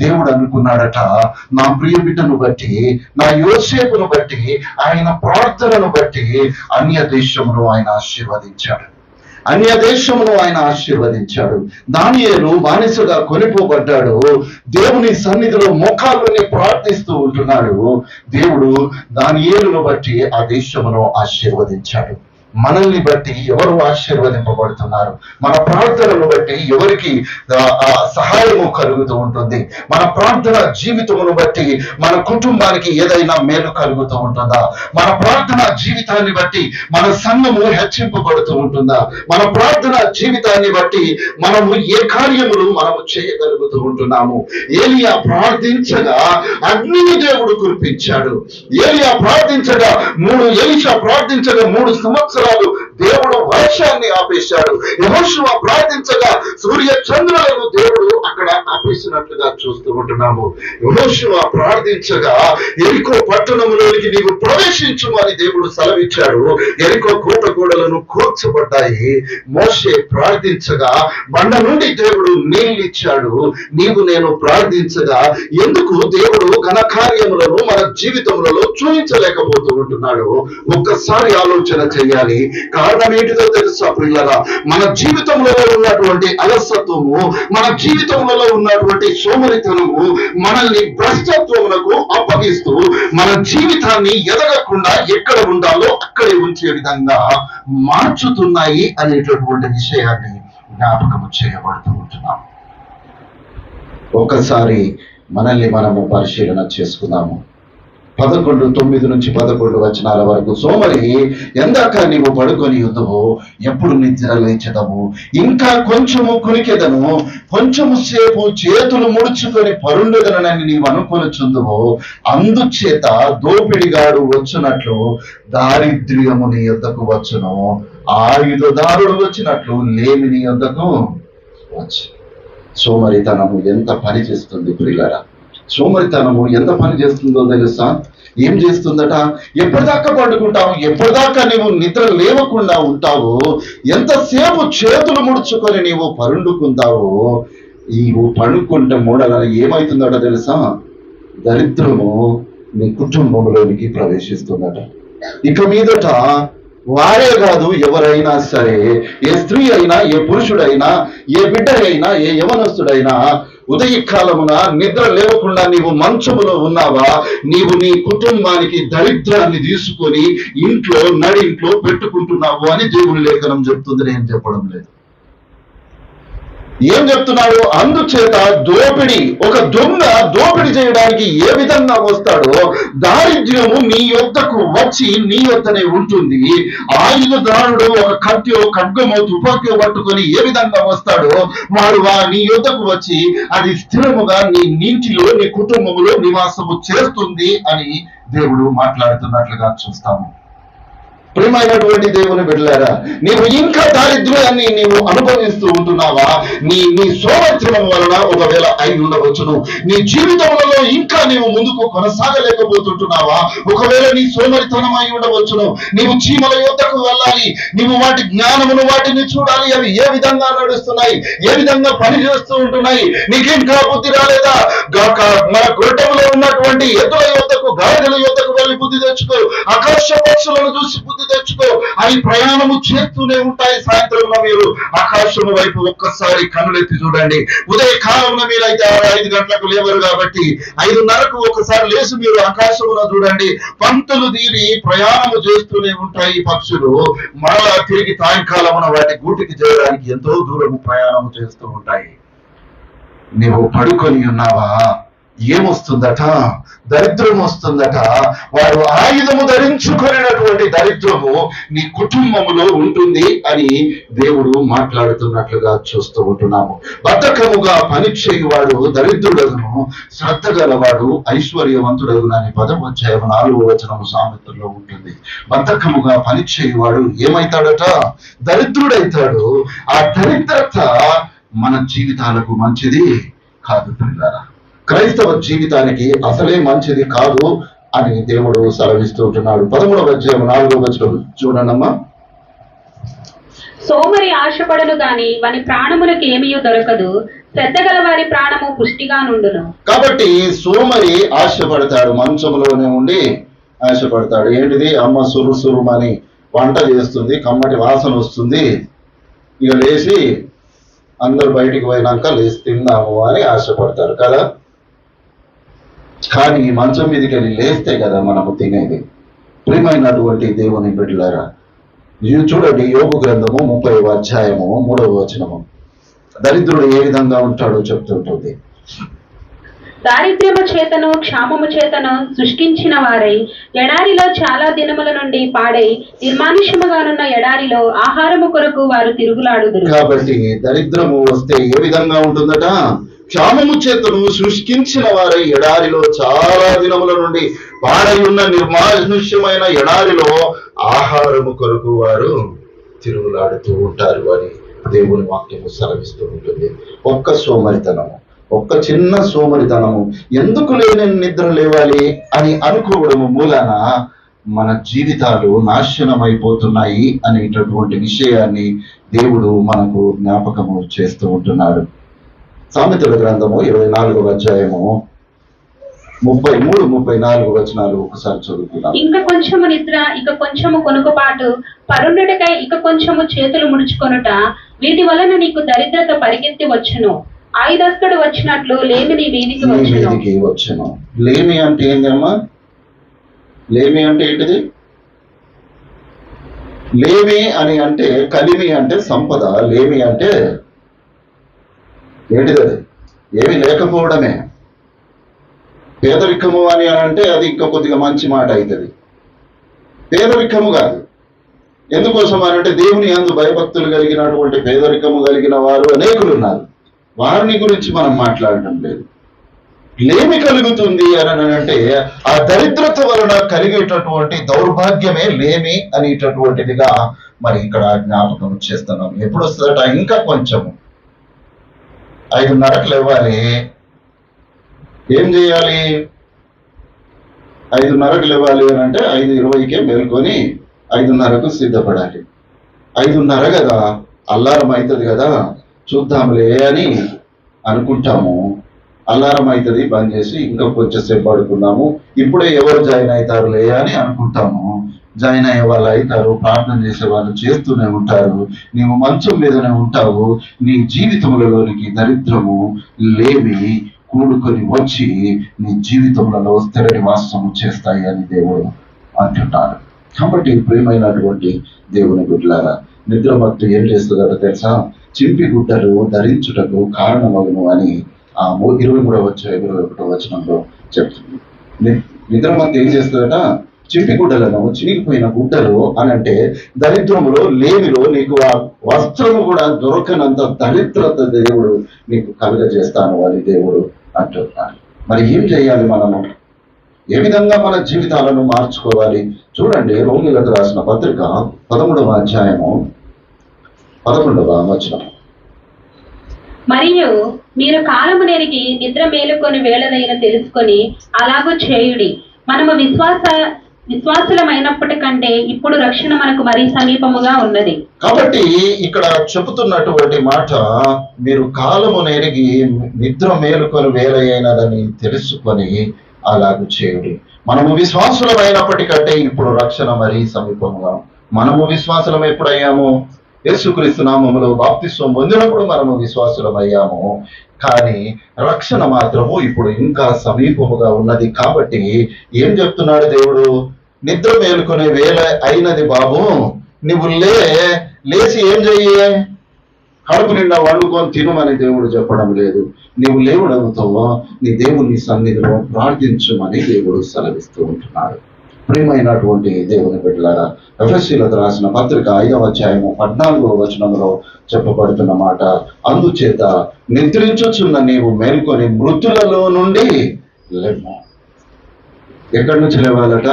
దేవుడు అనుకున్నాడట, నా ప్రియ బిడ్డను బట్టి, నా యోసేపును బట్టి, ఆయన ప్రార్థనను బట్టి అన్య దేశమును ఆయన ఆశీర్వదించాడు. అన్య దేశమును ఆయన ఆశీర్వదించాడు. దానియేలు బానిసగా కొనిపోబడ్డాడు. దేవుని సన్నిధిలో మోకాళ్ళని ప్రార్థిస్తూ ఉంటున్నాడు. దేవుడు దానియేలును బట్టి ఆ దేశమును ఆశీర్వదించాడు. మనల్ని బట్టి ఎవరు ఆశీర్వదింపబడుతున్నారు? మన ప్రార్థనను బట్టి ఎవరికి సహాయము కలుగుతూ ఉంటుంది? మన ప్రార్థన జీవితమును బట్టి మన కుటుంబానికి ఏదైనా మేలు కలుగుతూ ఉంటుందా? మన ప్రార్థన జీవితాన్ని బట్టి మన సంఘము హెచ్చింపబడుతూ ఉంటుందా? మన ప్రార్థన జీవితాన్ని బట్టి మనము ఏ కార్యములు మనము చేయగలుగుతూ ఉంటున్నాము? ఏలియా ప్రార్థించగా అగ్నిని దేవుడు కురిపించాడు. ఏలియా ప్రార్థించగా ఎలీషా ప్రార్థించగా 3 సంవత్సరాలు దేవుడు వర్షాన్ని ఆపేశాడు. యెహోషువ ప్రార్థించగా సూర్య చంద్రులను దేవుడు అక్కడ ఆపేసినట్లుగా చూస్తూ ఉంటున్నాము. యెహోషువ ప్రార్థించగా యెరికో పట్టణంలోనికి నీవు ప్రవేశించుమని దేవుడు సెలవిచ్చాడు. యెరికో కోట గోడలను కూర్చబడ్డాయి. మోషే ప్రార్థించగా బండ నుండి దేవుడు నీళ్ళు ఇచ్చాడు. నీవు నేను ప్రార్థించగా ఎందుకు దేవుడు ఘనకార్యములను మన జీవితంలో చూపించలేకపోతూ ఉంటున్నాడు? ఒక్కసారి ఆలోచన చేయాలి. కారణం ఏంటిదో తెలుసా ప్రియులారా? మన జీవితంలో ఉన్నటువంటి అలసత్వము, మన జీవితంలో ఉన్నటువంటి సోమరితనము మనల్ని భ్రష్టత్వములకు అప్పగిస్తూ మన జీవితాన్ని ఎదగకుండా ఎక్కడ ఉండాలో అక్కడే ఉంచే విధంగా మార్చుతున్నాయి అనేటటువంటి విషయాన్ని జ్ఞాపకము చేయబడుతూ ఉంటున్నాం. ఒక్కసారి మనల్ని మనము పరిశీలన చేసుకుందాము. 11:9 నుంచి 11 వచనాల వరకు, సోమరి ఎందాక నీవు పడుకొని యుద్ధము, ఎప్పుడు నిద్ర లేచదము, ఇంకా కొంచెము కునికెదను, కొంచెము సేపు చేతులు ముడుచుకొని పరుండెదనని నీవు అనుకొనుచుందువు. అందుచేత దోపిడిగాడు వచ్చునట్లు దారిద్ర్యము నీ యొద్దకు వచ్చును, ఆయుధదారుడు వచ్చినట్లు లేమి నీ యొద్దకు వచ్చు. సోమరితనము ఎంత పని చేస్తుంది ప్రియులారా? సోమరితనము ఎంత పని చేస్తుందో తెలుసా? ఏం చేస్తుందట? ఎప్పటిదాకా పడుకుంటావు? ఎప్పటిదాకా నీవు నిద్ర లేవకుండా ఉంటావు? ఎంతసేపు చేతులు ముడుచుకొని నీవు పరుండుకుంటావు? నీవు పడుకుంటే మూడల ఏమవుతుందట తెలుసా? దరిద్రము నీ కుటుంబంలోనికి ప్రవేశిస్తుందట. ఇక మీదట వారే కాదు, ఎవరైనా సరే, ఏ స్త్రీ అయినా, ఏ పురుషుడైనా, ఏ బిడ్డ అయినా, ఏ యవనస్తుడైనా ఉదయకాలమున నిద్ర లేవకుండా నీవు మంచములో ఉన్నావా? నీవు నీ కుటుంబానికి దరిద్రాన్ని తీసుకొని నడింట్లో పెట్టుకుంటున్నావు అని దేవుని లేఖనం చెప్తుంది, నేను చెప్పడం లేదు. ఏం చెప్తున్నాడు? అందుచేత దోపిడి, ఒక దొంగ దోపిడి చేయడానికి ఏ విధంగా వస్తాడో దారిద్ర్యము నీ యొద్దకు వచ్చి నీ యొద్దనే ఉంటుంది. ఆయుధదారుడు ఒక కత్తియో ఖడ్గమో తుపాకీయో పట్టుకొని ఏ విధంగా వస్తాడో వాడు నీ యొద్దకు వచ్చి అది స్థిరముగా నీ ఇంటిలో, నీ కుటుంబములో నివాసము చేస్తుంది అని దేవుడు మాట్లాడుతున్నట్లుగా చూస్తాము. ప్రియమైనటువంటి దేవుని బిడ్డలారా, నీవు ఇంకా దారిద్ర్యాన్ని నీవు అనుభవిస్తూ ఉంటున్నావా? నీ సోమరితనం వలన ఒకవేళ అయి ఉండవచ్చును. నీ జీవితంలో ఇంకా నీవు ముందుకు కొనసాగలేకపోతుంటున్నావా? ఒకవేళ నీ సోమరితనం అయి ఉండవచ్చును. నీవు చీమల యొద్దకు వెళ్ళాలి, నీవు వాటి జ్ఞానమును వాటిని చూడాలి, అవి ఏ విధంగా నడుస్తున్నాయి, ఏ విధంగా పని చేస్తూ ఉంటున్నాయి. నీకింకా బుద్ధి రాలేదా? మన గొడ్డములో ఉన్నటువంటి ఎద్దుల యొద్దకు, గాడిదల యొద్దకు వెళ్ళి బుద్ధి తెచ్చుకో. ఆకాశ పక్షులను చూసి బుద్ధి తెచ్చుకో. అవి ప్రయాణము చేస్తూనే ఉంటాయి. సాయంత్రంలో మీరు ఆకాశము వైపు ఒక్కసారి కన్నులెత్తి చూడండి. ఉదయ కాలంలో మీరైతే 5 గంటలకు లేవరు కాబట్టి 5:30కు ఒకసారి లేచి మీరు ఆకాశములో చూడండి. పంతులు తీరి ప్రయాణము చేస్తూనే ఉంటాయి పక్షులు. మరలా తిరిగి సాయంకాలమున వాటి గూటికి చేరడానికి ఎంతో దూరము ప్రయాణము చేస్తూ ఉంటాయి. నీవు పడుకొని ఉన్నావా? ఏమొస్తుందట? దరిద్రం వస్తుందట. వాడు ఆయుధము ధరించుకునేటువంటి దరిద్రము నీ కుటుంబములో ఉంటుంది అని దేవుడు మాట్లాడుతున్నట్లుగా చూస్తూ ఉంటున్నాము. బద్ధకముగా పని చేయువాడు దరిద్రుడగును, శ్రద్ధ గలవాడు ఐశ్వర్యవంతుడగును అని 10వ అధ్యాయం 4వ వచనము సామెతల్లో ఉంటుంది. బద్ధకముగా పని చేయువాడు ఏమైతాడట? దరిద్రుడైతాడు. ఆ దరిద్రత మన జీవితాలకు మంచిది కాదు పిల్లరా. క్రైస్తవ జీవితానికి అసలే మంచిది కాదు అని దేవుడు సెలవిస్తూ ఉంటున్నాడు. 13వ అధ్యాయం 4వ వచనం చూడండమ్మా. సోమరి ఆశపడను గాని వాని ప్రాణములకు ఏమీ దొరకదు, శ్రద్ధ గల వారి ప్రాణము పుష్టిగా నుండును. కాబట్టి సోమరి ఆశపడతాడు, మంచంలోనే ఉండి ఆశపడతాడు. ఏంటిది? అమ్మ సురుసురుమని వంట చేస్తుంది, కమ్మటి వాసన వస్తుంది, ఇక లేచి అందరు బయటికి పోయినాక లేచి తిందాము అని ఆశపడతారు కదా. కానీ మంచం మీదకి వెళ్ళి లేస్తే కదా మనము తినేది. ప్రియమైనటువంటి దేవుని బిడ్డలారా, చూడండి యోబు గ్రంథము 30వ అధ్యాయము 3వ వచనము. దరిద్రుడు ఏ విధంగా ఉంటాడో చెప్తుంటుంది. దారిద్ర్యము చేతను క్షామము చేతను సృష్టించిన వారై ఎడారిలో చాలా దినముల నుండి పాడై నిర్మానుష్యముగానున్న ఎడారిలో ఆహారము కొరకు వారు తిరుగులాడుదురు. కాబట్టి దరిద్రము వస్తే ఏ విధంగా ఉంటుందట? క్షామము చేతను సృష్టించిన వారై ఎడారిలో చాలా దినముల నుండి పాడై ఉన్న నిర్మానుష్యమైన ఎడారిలో ఆహారము కొరకు వారు తిరుగులాడుతూ ఉంటారు అని దేవుని వాక్యము సెలవిస్తూ ఉంటుంది. ఒక్క సోమరితనము, ఒక్క చిన్న సోమరితనము, ఎందుకు లేని నిద్ర లేవాలి అని అనుకోవడము మూలాన మన జీవితాలు నాశనమైపోతున్నాయి అనేటటువంటి విషయాన్ని దేవుడు మనకు జ్ఞాపకము చేస్తూ ఉంటున్నాడు. సామెతల గ్రంథము 24వ అధ్యాయము 33-34 వచనాలు ఒకసారి చదువుకున్నాం. ఇంక కొంచెము నిద్ర, ఇక కొంచెము కొనుకుపాటు, పరుండుటకై ఇక కొంచెము చేతులు ముడుచుకొనుట, వీటి వలన నీకు దరిద్రత పరిగెత్తి వచ్చును. ఆయుధస్తుడు వచ్చినట్లు లేమి నీ వీధికి వచ్చును. లేమి అంటే ఏందమ్మా? లేమి అంటే ఏంటిది? లేమి అని అంటే కలిమి అంటే సంపద, లేమి అంటే ఏంటిది? అది ఏమి లేకపోవడమే. పేదరికము అని అంటే అది ఇంకా కొద్దిగా మంచి మాట అవుతుంది. పేదరికము కాదు. ఎందుకోసం అని అంటే దేవుని యందు భయభక్తులు కలిగినటువంటి పేదరికము కలిగిన వారు అనేకులు ఉన్నారు. వారిని గురించి మనం మాట్లాడటం లేదు. లేమి కలుగుతుంది అని అంటే ఆ దరిద్రత వలన కలిగేటటువంటి దౌర్భాగ్యమే లేమి అనేటటువంటిదిగా మరి ఇక్కడ జ్ఞాపకం చేస్తున్నాం. ఎప్పుడు వస్తుందట? ఇంకా కొంచెము 5:30కు లేవాలి. ఏం చేయాలి? 5:30కు లేవాలి అని అంటే 5:20కే మేల్కొని 5:30కు సిద్ధపడాలి. 5:30 కదా, అల్లారం అవుతుంది కదా, చూద్దాంలే అని అనుకుంటాము. అల్లారం అవుతుంది, బంద్ చేసి ఇంకా కొంచెంసేపు పడుకుందాము, ఇప్పుడే ఎవరు జాయిన్ అవుతారులే అని అనుకుంటాము. జాయిన్ అయ్యే వాళ్ళు అవుతారు, ప్రార్థన చేసే వాళ్ళు చేస్తూనే ఉంటారు. నీవు మంచం మీదనే ఉంటావు. నీ జీవితములలోనికి దరిద్రము, లేమి కూడుకొని వచ్చి నీ జీవితంలో స్థిర నివాసము చేస్తాయి అని దేవుడు అంటున్నాడు. కాబట్టి ప్రియమైనటువంటి దేవుని బిడ్డలారా, నిద్రమత్తు ఏం చేస్తుందో తెలుసా? చింపి గుడ్డలు ధరించుటకు కారణమగును అని ఆ 23వ వచనంలో చెప్తుంది. నిద్రమత్తు ఏం చేస్తుందట? చింపి గుడ్డలను, చినిగిపోయిన గుడ్డలు అని అంటే దరిద్రములో, లేమిలో నీకు ఆ వస్త్రము కూడా దొరకనంత దరిద్రత దేవుడు నీకు కలుగజేస్తాను అని దేవుడు అంటున్నాడు. మరి ఏం చేయాలి మనము? ఏ విధంగా మన జీవితాలను మార్చుకోవాలి? చూడండి, రోమీయులకు రాసిన పత్రిక 13వ అధ్యాయము 11వ వచనం. మరియు మీరు కాలము నెరిగి నిద్ర మేలుకొని వేళదైన తెలుసుకొని అలాగూ చేయుడి. మనము విశ్వాసులమైనప్పటికంటే ఇప్పుడు రక్షణ మనకు మరీ సమీపముగా ఉన్నది. కాబట్టి ఇక్కడ చెబుతున్నటువంటి మాట, మీరు కాలము నెరిగి నిద్ర మేలుకొని వేళ అయినదని తెలుసుకొని అలాగూ చేయుడి. మనము విశ్వాసులమైనప్పటికంటే ఇప్పుడు రక్షణ మరీ సమీపముగా. మనము విశ్వాసులం ఎప్పుడయ్యాము? యేసుక్రీస్తు నామములో బాప్తిస్వం పొందినప్పుడు మనము విశ్వాసులమయ్యాము. కానీ రక్షణ మాత్రము ఇప్పుడు ఇంకా సమీపముగా ఉన్నది. కాబట్టి ఏం చెప్తున్నాడు దేవుడు? నిద్ర మేలుకునే వేళ అయినది బాబు, నువ్వు లేచి ఏం చెయ్యి? కడుపు నిండా వండుకొని తినమని దేవుడు చెప్పడం లేదు. నీవు లేవడంతో నీ దేవుని సన్నిధిలో ప్రార్థించమని దేవుడు సెలవిస్తూ ఉంటున్నాడు. ప్రియమైనటువంటి దేవుని బిడ్డలారా, ఎఫెసీయులకు రాసిన పత్రిక 5వ అధ్యాయము 14వ వచనంలో చెప్పబడుతున్న మాట, అందుచేత నిద్రించుచున్న నీవు మేల్కొని మృతులలో నుండి లేవు. ఎక్కడి నుంచి లేవాలట?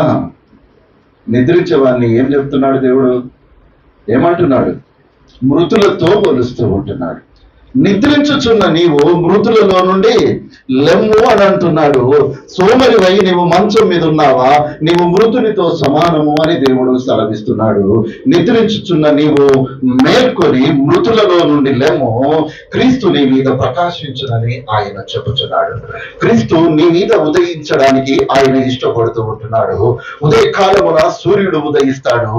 నిద్రించే వాడిని ఏం చెప్తున్నాడు దేవుడు? ఏమంటున్నాడు? మృతులతో పోలుస్తూ ఉంటున్నాడు. నిద్రించుచున్న నీవు మృతులలో నుండి లెమ్ము అని అంటున్నాడు. సోమరివై నీవు మంచం మీద ఉన్నావా? నీవు మృతునితో సమానము అని దేవుడు సెలవిస్తున్నాడు. నిద్రించుచున్న నీవు మేల్కొని మృతులలో నుండి లెమ్ము, క్రీస్తు నీ మీద ప్రకాశించునని ఆయన చెప్పుచున్నాడు. క్రీస్తు నీ మీద ఉదయించడానికి ఆయన ఇష్టపడుతూ ఉంటున్నాడు. ఉదయకాలమున సూర్యుడు ఉదయిస్తాడు.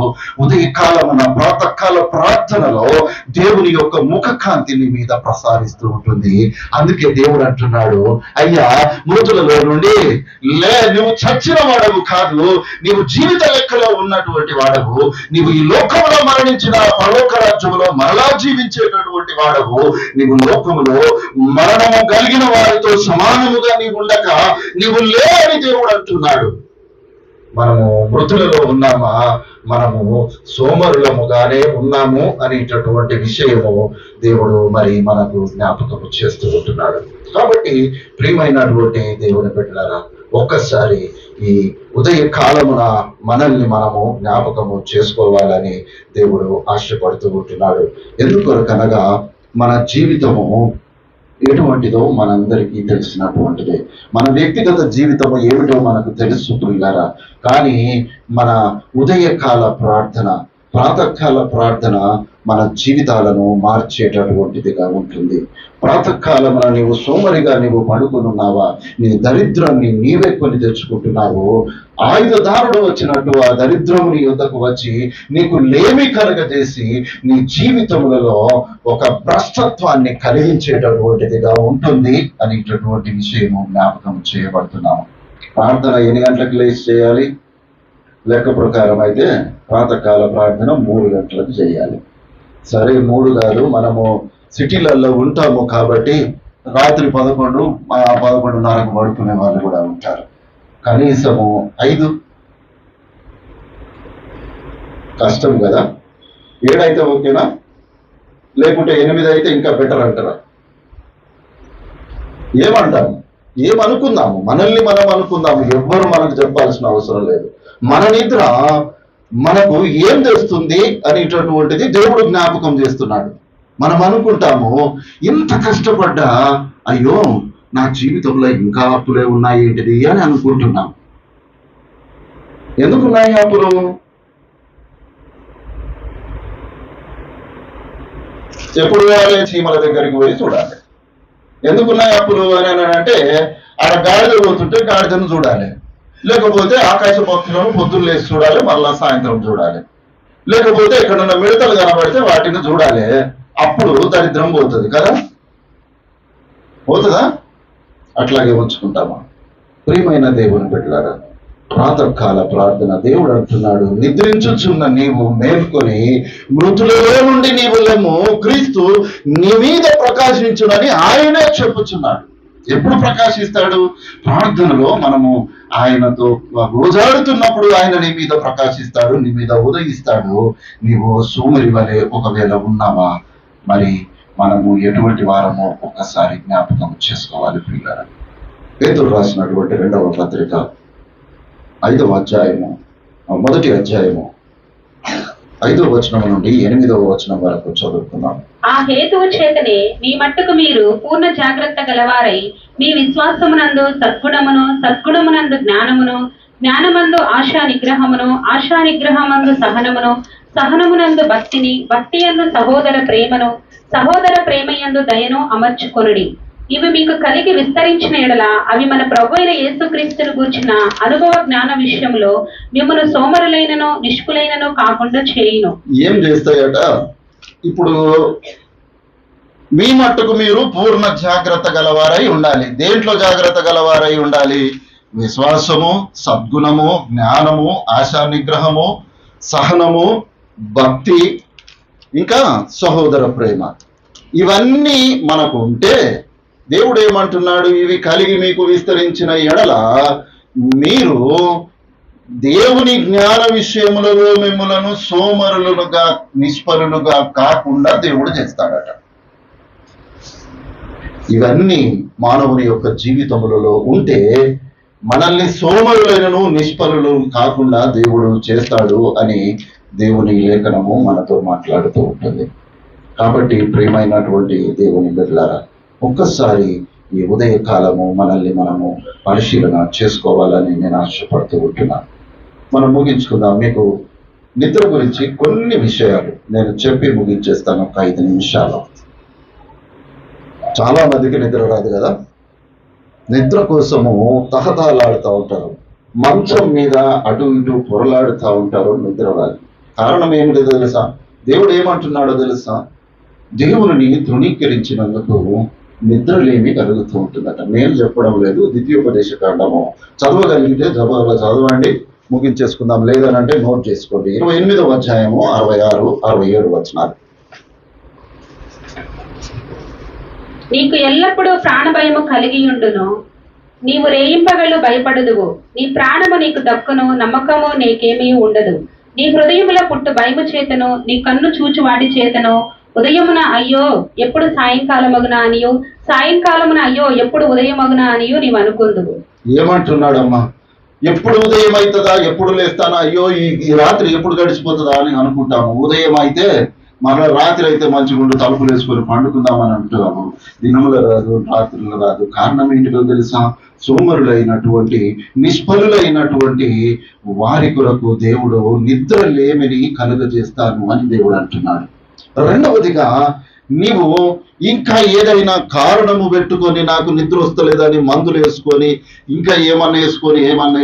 ఉదయకాలమున ప్రాతకాల ప్రార్థనలో దేవుని యొక్క ముఖకాంతి నీ మీద ప్రసారిస్తూ ఉంటుంది. అందుకే దేవుడు అంటున్నాడు, అయ్యా మృతులలో నుండి నువ్వు చచ్చిన వాడవు కాదు, నీవు జీవిత లెక్కలో ఉన్నటువంటి వాడవు. నీవు ఈ లోకంలో మరణించిన పరలోక రాజ్యములో మరలా జీవించేటటువంటి వాడవు. నీవు లోకములో మరణము కలిగిన వారితో సమానముగా నీవు ఉండక నీవు అని దేవుడు అంటున్నాడు. మనము మృతులలో ఉన్నామా? మనము సోమరులముగానే ఉన్నాము అనేటటువంటి విషయము దేవుడు మరి మనకు జ్ఞాపకం చేస్తూ ఉంటున్నాడు. కాబట్టి ప్రియమైనటువంటి దేవుని బిడ్డలారా, ఒక్కసారి ఈ ఉదయ కాలమున మనల్ని మనము జ్ఞాపకము చేసుకోవాలని దేవుడు ఆశపడుతూ ఉంటున్నాడు. ఎందుకొరకనగా మన జీవితము ఎటువంటిదో మనందరికీ తెలిసినటువంటిదే. మన వ్యక్తిగత జీవితము ఏమిటో మనకు తెలుసు ప్రియులారా. కానీ మన ఉదయకాల ప్రార్థన, ప్రాతకాల ప్రార్థన మన జీవితాలను మార్చేటటువంటిదిగా ఉంటుంది. ప్రాతకాలమున నీవు సోమరిగా నీవు పడుకునున్నావా? నీ దరిద్రాన్ని నీవే కొని తెచ్చుకుంటున్నావు. ఆయుధదారుడు వచ్చినట్టు ఆ దరిద్రము నీ యొద్దకు వచ్చి నీకు లేమి కలగజేసి నీ జీవితములలో ఒక భ్రష్టత్వాన్ని కలిగించేటటువంటిదిగా ఉంటుంది అనేటటువంటి విషయము జ్ఞాపకం చేయబడుతున్నాము. ప్రార్థన ఎన్ని గంటలకు లేచి చేయాలి? లెక్క ప్రకారం అయితే ప్రాతకాల ప్రార్థన 3 గంటలకు చేయాలి. సరే 3 కాదు, మనము సిటీలలో ఉంటాము కాబట్టి రాత్రి 11, 11:30కు పడుకునే వాళ్ళు కూడా ఉంటారు. కనీసము 5 కష్టం కదా. 7 అయితే ఓకేనా? లేకుంటే 8 అయితే ఇంకా బెటర్ అంటారా? ఏమంటాము? ఏమనుకుందాము? మనల్ని మనం అనుకుందాము. ఎవ్వరు మనకు చెప్పాల్సిన అవసరం లేదు. మన నిద్ర మనకు ఏం చేస్తుంది అనేటటువంటిది దేవుడు జ్ఞాపకం చేస్తున్నాడు. మనం అనుకుంటాము, ఇంత కష్టపడ్డా అయ్యో నా జీవితంలో ఇంకా అప్పులే ఉన్నాయి ఏంటిది అని అనుకుంటున్నాం. ఎందుకున్నాయి అప్పులు? ఎప్పుడు చీమల దగ్గరికి పోయి చూడాలి. ఎందుకున్నాయి అప్పులు అని అంటే ఆడ గాడిద పోతుంటే గాడిదను చూడాలి, లేకపోతే ఆకాశ పక్షులను పొద్దున్న లేచి చూడాలి, మళ్ళా సాయంత్రం చూడాలి, లేకపోతే ఎక్కడున్న మిడతలు కనబడితే వాటిని చూడాలి. అప్పుడు దరిద్రం పోతుంది కదా. పోతుందా? అట్లాగే ఉంచుకుంటామా? ప్రియమైన దేవుని బిడ్డలారా, ప్రాతకాల ప్రార్థన దేవుడు అంటున్నాడు, నిద్రించుచున్న నీవు మేల్కొని మృతులలో నుండి నీవు లెమ్ము, క్రీస్తు నీ మీద ప్రకాశించునని ఆయనే చెప్పుచున్నాడు. ఎప్పుడు ప్రకాశిస్తాడు? ప్రార్థనలో మనము ఆయనతో గోజాడుతున్నప్పుడు ఆయన నీ మీద ప్రకాశిస్తాడు, నీ మీద ఉదయిస్తాడు. నీవు సోమరి వలె ఒకవేళ ఉన్నావా? మరి మనము ఎటువంటి వారమో ఒక్కసారి జ్ఞాపకం చేసుకోవాలి ప్రియులారా. పేతురు రాసినటువంటి 2వ పత్రిక 5వ అధ్యాయము, 1వ అధ్యాయము 5వ వచనం నుండి 8వ వచనం వరకు చదువుతున్నాం. ఆ హేతువు చేతనే మీ మట్టుకు మీరు పూర్ణ జాగ్రత్త గలవారై మీ విశ్వాసమునందు సద్గుణమును, సద్గుణమునందు జ్ఞానమును, జ్ఞానమందు ఆశా నిగ్రహమును, ఆశా నిగ్రహమందు సహనమును, సహనమునందు భక్తిని, భక్తియందు సహోదర ప్రేమను, సహోదర ప్రేమయందు దయను అమర్చుకొనుడి. ఇవి మీకు కలిగి విస్తరించిన ఎడల అవి మన ప్రభువైన యేసుక్రీస్తును గూర్చిన అనుభవ జ్ఞాన విషయంలో మిమ్మల్ని సోమరులైనను నిష్కులైనను కాకుండా చేయును. ఏం చేస్తాయట? ఇప్పుడు మీ మట్టుకు మీరు పూర్ణ జాగ్రత్త గలవారై ఉండాలి. దేంట్లో జాగ్రత్త గలవారై ఉండాలి? విశ్వాసము, సద్గుణము, జ్ఞానము, ఆశా నిగ్రహము, సహనము, భక్తి, ఇంకా సహోదర ప్రేమ. ఇవన్నీ మనకు ఉంటే దేవుడు ఏమంటున్నాడు? ఇవి కలిగి మీకు విస్తరించిన ఎడల మీరు దేవుని జ్ఞాన విషయములలో మిమ్మలను సోమరులుగా, నిష్ఫలులుగా కాకుండా దేవుడు చేస్తాడట. ఇవన్నీ మానవుని యొక్క జీవితములలో ఉంటే మనల్ని సోమరులైనను నిష్ఫలులు కాకుండా దేవుడు చేస్తాడు అని దేవుని లేఖనము మనతో మాట్లాడుతూ ఉంటుంది. కాబట్టి ప్రియమైనటువంటి దేవుని బిడ్డలారా, ఒక్కసారి ఈ ఉదయ కాలము మనల్ని మనము పరిశీలన చేసుకోవాలని నేను ఆశపడుతూ ఉంటున్నాను. మనం ముగించుకుందాం. మీకు నిద్ర గురించి కొన్ని విషయాలు నేను చెప్పి ముగించేస్తాను ఒక 5 నిమిషాలు. చాలా మందికి నిద్ర రాదు కదా. నిద్ర కోసము తహతహలాడుతూ ఉంటారు, మంచం మీద అటు ఇటు పొరలాడుతూ ఉంటారు, నిద్ర రాదు. కారణం ఏమిటో తెలుసా? దేవుడు ఏమంటున్నాడో తెలుసా? దేవుని తృణీకరించినందుకు నిద్రలేమి కలుగుతూ ఉంటుందట. నేను చెప్పడం లేదు, ద్వితీయోపదేశ కాండము చదవగలిగితే చదవండి, ముగించేసుకుందాం. లేదనంటే నోట్ చేసుకోండి. 28వ అధ్యాయము 66, 67 వచనాలు. నీకు ఎల్లప్పుడూ ప్రాణభయము కలిగి ఉండును, నీవు రేయింపగలు భయపడుదువు, నీ ప్రాణము నీకు దక్కును, నమ్మకము నీకేమీ ఉండదు. నీ హృదయముల పుట్టు భయము చేతను, నీ కన్ను చూచు వాటి చేతను ఉదయమున అయ్యో ఎప్పుడు సాయంకాలమగునా అనియు, సాయంకాలమున అయ్యో ఎప్పుడు ఉదయమగునా అనియు నీవు అనుకుందువు. ఏమంటున్నాడమ్మా? ఎప్పుడు ఉదయం అవుతుందా, ఎప్పుడు లేస్తానా, అయ్యో ఈ రాత్రి ఎప్పుడు గడిచిపోతుందా అని అనుకుంటాము. ఉదయం అయితే మరలా రాత్రి అయితే మంచిగుండు తలుపులు వేసుకొని పండుకుందామని అంటాము. దినములు రాదు, రాత్రులు రాదు. కారణం ఏంటిదో తెలుసా? సోమరులైనటువంటి నిష్ఫలులైనటువంటి వారి కొరకు దేవుడు నిద్ర లేమిని కలుగజేస్తాను అని దేవుడు అంటున్నాడు. రెండవదిగా, నీవు ఇంకా ఏదైనా కారణము పెట్టుకొని నాకు నిద్ర వస్తలేదని మందులు వేసుకొని ఇంకా ఏమన్నా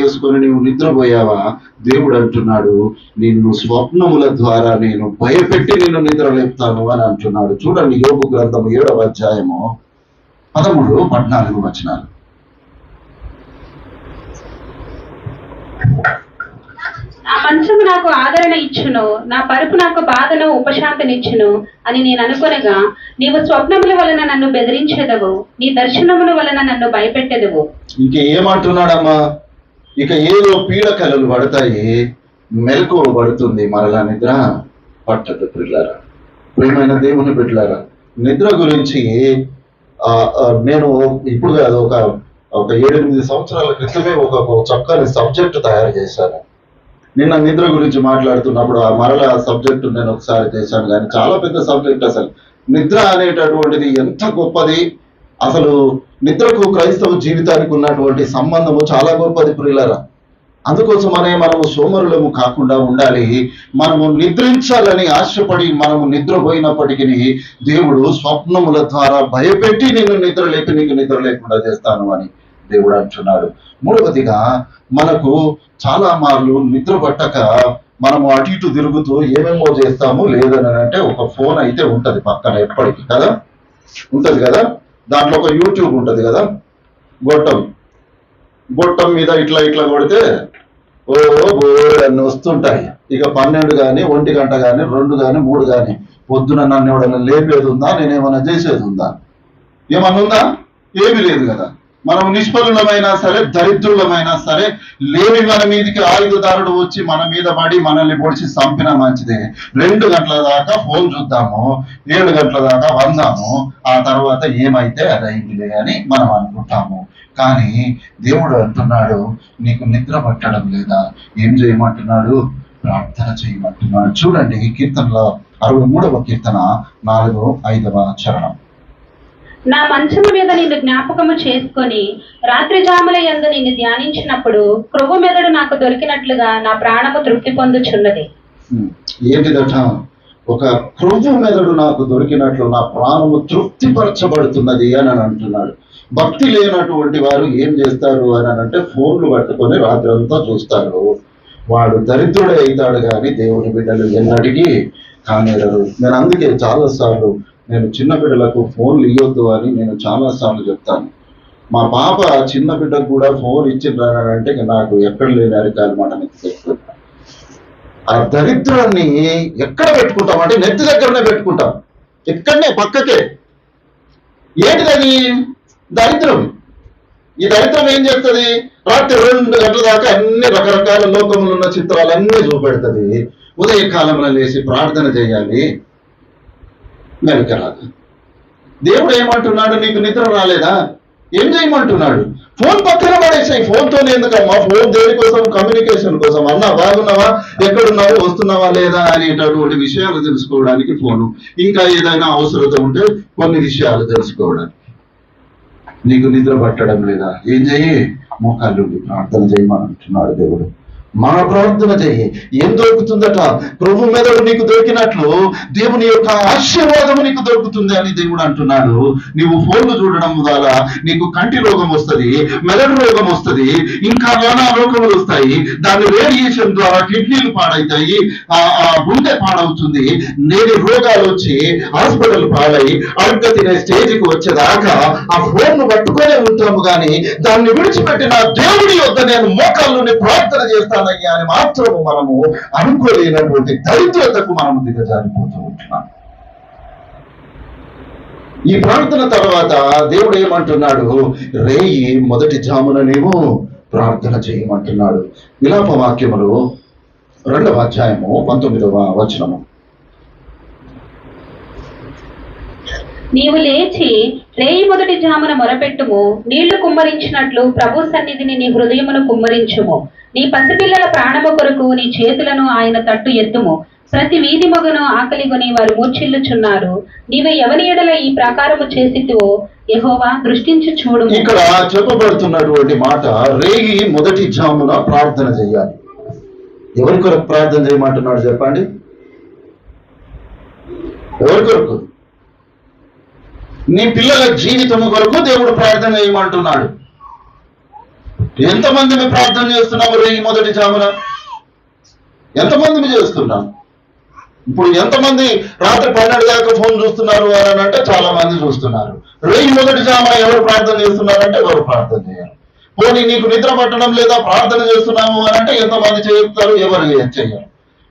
వేసుకొని నీవు నిద్రపోయావా? దేవుడు అంటున్నాడు, నిన్ను స్వప్నముల ద్వారా నేను భయపెట్టి నిన్ను నిద్ర లేపుతాను అని అంటున్నాడు. చూడండి, యోబు గ్రంథము 7వ అధ్యాయము 13-14 వచనాలు. నా మంచము నాకు ఆదరణ ఇచ్చును, నా పరుపు నాకు బాధను ఉపశాంతినిచ్చును అని నేను అనుకొనగా, నీవు స్వప్నముల వలన నన్ను బెదిరించెదవు, నీ దర్శనముల వలన నన్ను భయపెట్టెదవు. ఇంకేమంటున్నాడమ్మా? ఇక ఏదో పీడకలలు పడతాయి, మెలకువ పడుతుంది, మరలా నిద్ర పట్టదు. పిల్లారా, ప్రియమైన దేవుని బిడ్డలారా, నిద్ర గురించి నేను ఇప్పుడు కాదు, ఒక 7-8 సంవత్సరాల క్రితమే ఒక చక్కని సబ్జెక్ట్ తయారు చేశాను. నిన్న నిద్ర గురించి మాట్లాడుతున్నప్పుడు ఆ మరల సబ్జెక్టు నేను ఒకసారి చేశాను. కానీ చాలా పెద్ద సబ్జెక్ట్. అసలు నిద్ర అనేటటువంటిది ఎంత గొప్పది, అసలు నిద్రకు క్రైస్తవ జీవితానికి ఉన్నటువంటి సంబంధము చాలా గొప్పది ప్రియులారా. అందుకోసమనే మనము సోమరులము కాకుండా ఉండాలి. మనము నిద్రించాలని ఆశపడి మనము నిద్రపోయినప్పటికీ దేవుడు స్వప్నముల ద్వారా భయపెట్టి నిన్ను నిద్ర లేపి నీకు నిద్ర లేకుండా చేస్తాను అని దేవుడు అంటున్నాడు. మూడవదిగా, మనకు చాలా మార్లు నిద్ర పట్టక మనము అటు ఇటు తిరుగుతూ ఏమేమో చేస్తాము. లేదని అంటే ఒక ఫోన్ అయితే ఉంటది పక్కన ఎప్పటికీ కదా, ఉంటది కదా. దాంట్లో ఒక యూట్యూబ్ ఉంటది కదా, గొట్టం మీద ఇట్లా కొడితే అన్ని వస్తుంటాయి. ఇక 12 కానీ 1 గంట కానీ 2 కానీ 3 కానీ పొద్దున నన్ను ఎవడన్నా లేపేది ఉందా, నేనేమన్నా చేసేది ఉందా? ఏమన్నా ఉందా? ఏమీ లేదు కదా. మనం నిష్ఫలులమైనా సరే, దరిద్రులమైనా సరే, లేని మన మీదకి ఆయుధదారుడు వచ్చి మన మీద పడి మనల్ని పొడిచి చంపినా మంచిదే. 2 గంటల దాకా ఫోన్ చూద్దాము, 7 గంటల దాకా వందాము, ఆ తర్వాత ఏమైతే అదైందిలే అని మనం అనుకుంటాము. కానీ దేవుడు అంటున్నాడు, నీకు నిద్ర పట్టడం లేదా? ఏం చేయమంటున్నాడు? ప్రార్థన చేయమంటున్నాడు. చూడండి, కీర్తనలో 63వ కీర్తన 4-5వ చరణం. నా మంచము మీద నిన్ను జ్ఞాపకము చేసుకొని రాత్రి జాముల యందు నిన్ను ధ్యానించినప్పుడు క్రొవ్వు మెదడు నాకు దొరికినట్లుగా నా ప్రాణము తృప్తి పొందుచున్నది. ఏంటిదట? ఒక క్రొవ్వు మెదడు నాకు దొరికినట్లు నా ప్రాణము తృప్తిపరచబడుతున్నది అని అంటున్నాడు. భక్తి లేనటువంటి వారు ఏం చేస్తారు అని అంటే ఫోన్లు పట్టుకొని రాత్రి అంతా చూస్తారు. వాడు దరిద్రుడే అవుతాడు, కానీ దేవుని బిడ్డలు ఎన్నటికీ కానేరరు. నేను అందుకే చాలాసార్లు నేను చిన్న బిడ్డలకు ఫోన్లు ఇవ్వద్దు అని నేను చాలాసార్లు చెప్తాను. మా పాప చిన్న బిడ్డకు కూడా ఫోన్ ఇచ్చిండ్రానంటే నాకు ఎక్కడ లేని అరికాలు మాట చెప్తాను. ఆ దరిద్రాన్ని ఎక్కడ పెట్టుకుంటాం అంటే నెత్తి దగ్గరనే పెట్టుకుంటాం, ఎక్కడనే పక్కకే. ఏంటిదని? దరిద్రం. ఈ దరిద్రం ఏం చేస్తుంది? రాత్రి 2 గంటల దాకా అన్ని రకరకాల లోకములు ఉన్న చిత్రాలన్నీ చూపెడుతుంది. ఉదయకాలంలో లేచి ప్రార్థన చేయాలి, మెలక రాదు. దేవుడు ఏమంటున్నాడు? నీకు నిద్ర రాలేదా? ఏం చేయమంటున్నాడు? ఫోన్ పక్కన పడేసాయి. ఫోన్తోనే ఎందుకమ్మా? ఫోన్ దేనికోసం? కమ్యూనికేషన్ కోసం. అన్నా బాగున్నావా, ఎక్కడున్నావు, వస్తున్నావా లేదా అనేటటువంటి విషయాలు తెలుసుకోవడానికి ఫోను. ఇంకా ఏదైనా అవసరత ఉంటే కొన్ని విషయాలు తెలుసుకోవడానికి. నీకు నిద్ర పట్టడం లేదా? ఏం చెయ్యి? మోకాళ్ళు ప్రార్థన చేయమని అంటున్నాడు దేవుడు. మన ప్రార్థన చెయ్యి. ఏం దొరుకుతుందట? ప్రభు మెదడు నీకు దొరికినట్లు దేవుని యొక్క ఆశీర్వాదము నీకు దొరుకుతుంది అని దేవుడు అంటున్నాడు. నీవు ఫోన్లు చూడడం ద్వారా నీకు కంటి రోగం వస్తుంది, మెదడు రోగం వస్తుంది, ఇంకా నానా రోగములు వస్తాయి. దాని రేడియేషన్ ద్వారా కిడ్నీలు పాడవుతాయి, గుండె పాడవుతుంది. నేని రోగాలు వచ్చి హాస్పిటల్ పాడై అడుగ తినే స్టేజ్కి వచ్చేదాకా ఆ ఫోన్ పట్టుకొనే ఉంటాము. కానీ దాన్ని విడిచిపెట్టిన దేవుడి యొద్ద నేను మోకాళ్ళని ప్రార్థన చేస్తాను అని మాత్రము మనము అనుకోలేనటువంటి దరిద్రతకు మనము దిగజారిపోతూ ఉంటున్నాం. ఈ ప్రార్థన తర్వాత దేవుడు ఏమంటున్నాడు? రేయి మొదటి జామున నీవు ప్రార్థన చేయమంటున్నాడు. విలాప వాక్యములు 2వ అధ్యాయము 19వ వచనము. నీవు లేచి రేయి మొదటి జామున మొరపెట్టుము, నీళ్లు కుమ్మరించినట్లు ప్రభు సన్నిధిని నీ హృదయమును కుమ్మరించుము. నీ పసిపిల్లల ప్రాణము కొరకు నీ చేతులను ఆయన తట్టు ఎత్తుము. ప్రతి వీధి మగను ఆకలిగొని వారు మూర్ఛిల్లుచున్నారు. నీవు ఎవరి ఎడల ఈ ప్రకారము చేసితివో యెహోవా దృష్టించి చూడు. ఇక్కడ చెప్పబడుతున్నటువంటి మాట, రేయి మొదటి జామున ప్రార్థన చేయాలి. ఎవరి కొరకు ప్రార్థన చేయమంటున్నాడు చెప్పండి? ఎవరి కొరకు? నీ పిల్లల జీవితము కొరకు దేవుడు ప్రార్థన చేయమంటున్నాడు. ఎంతమంది మేము ప్రార్థన చేస్తున్నాము రేయి మొదటి జామున? ఎంతమంది చేస్తున్నాం? ఇప్పుడు ఎంతమంది రాత్రి 12 దాకా ఫోన్ చూస్తున్నారు అని అంటే చాలా మంది చూస్తున్నారు. రేయి మొదటి జామున ఎవరు ప్రార్థన చేస్తున్నారంటే ఎవరు ప్రార్థన చేయాలి. పోనీ నీకు నిద్ర పట్టడం లేదా ప్రార్థన చేస్తున్నాము అని అంటే ఎంతమంది చేస్తారు? ఎవరు చేయరు.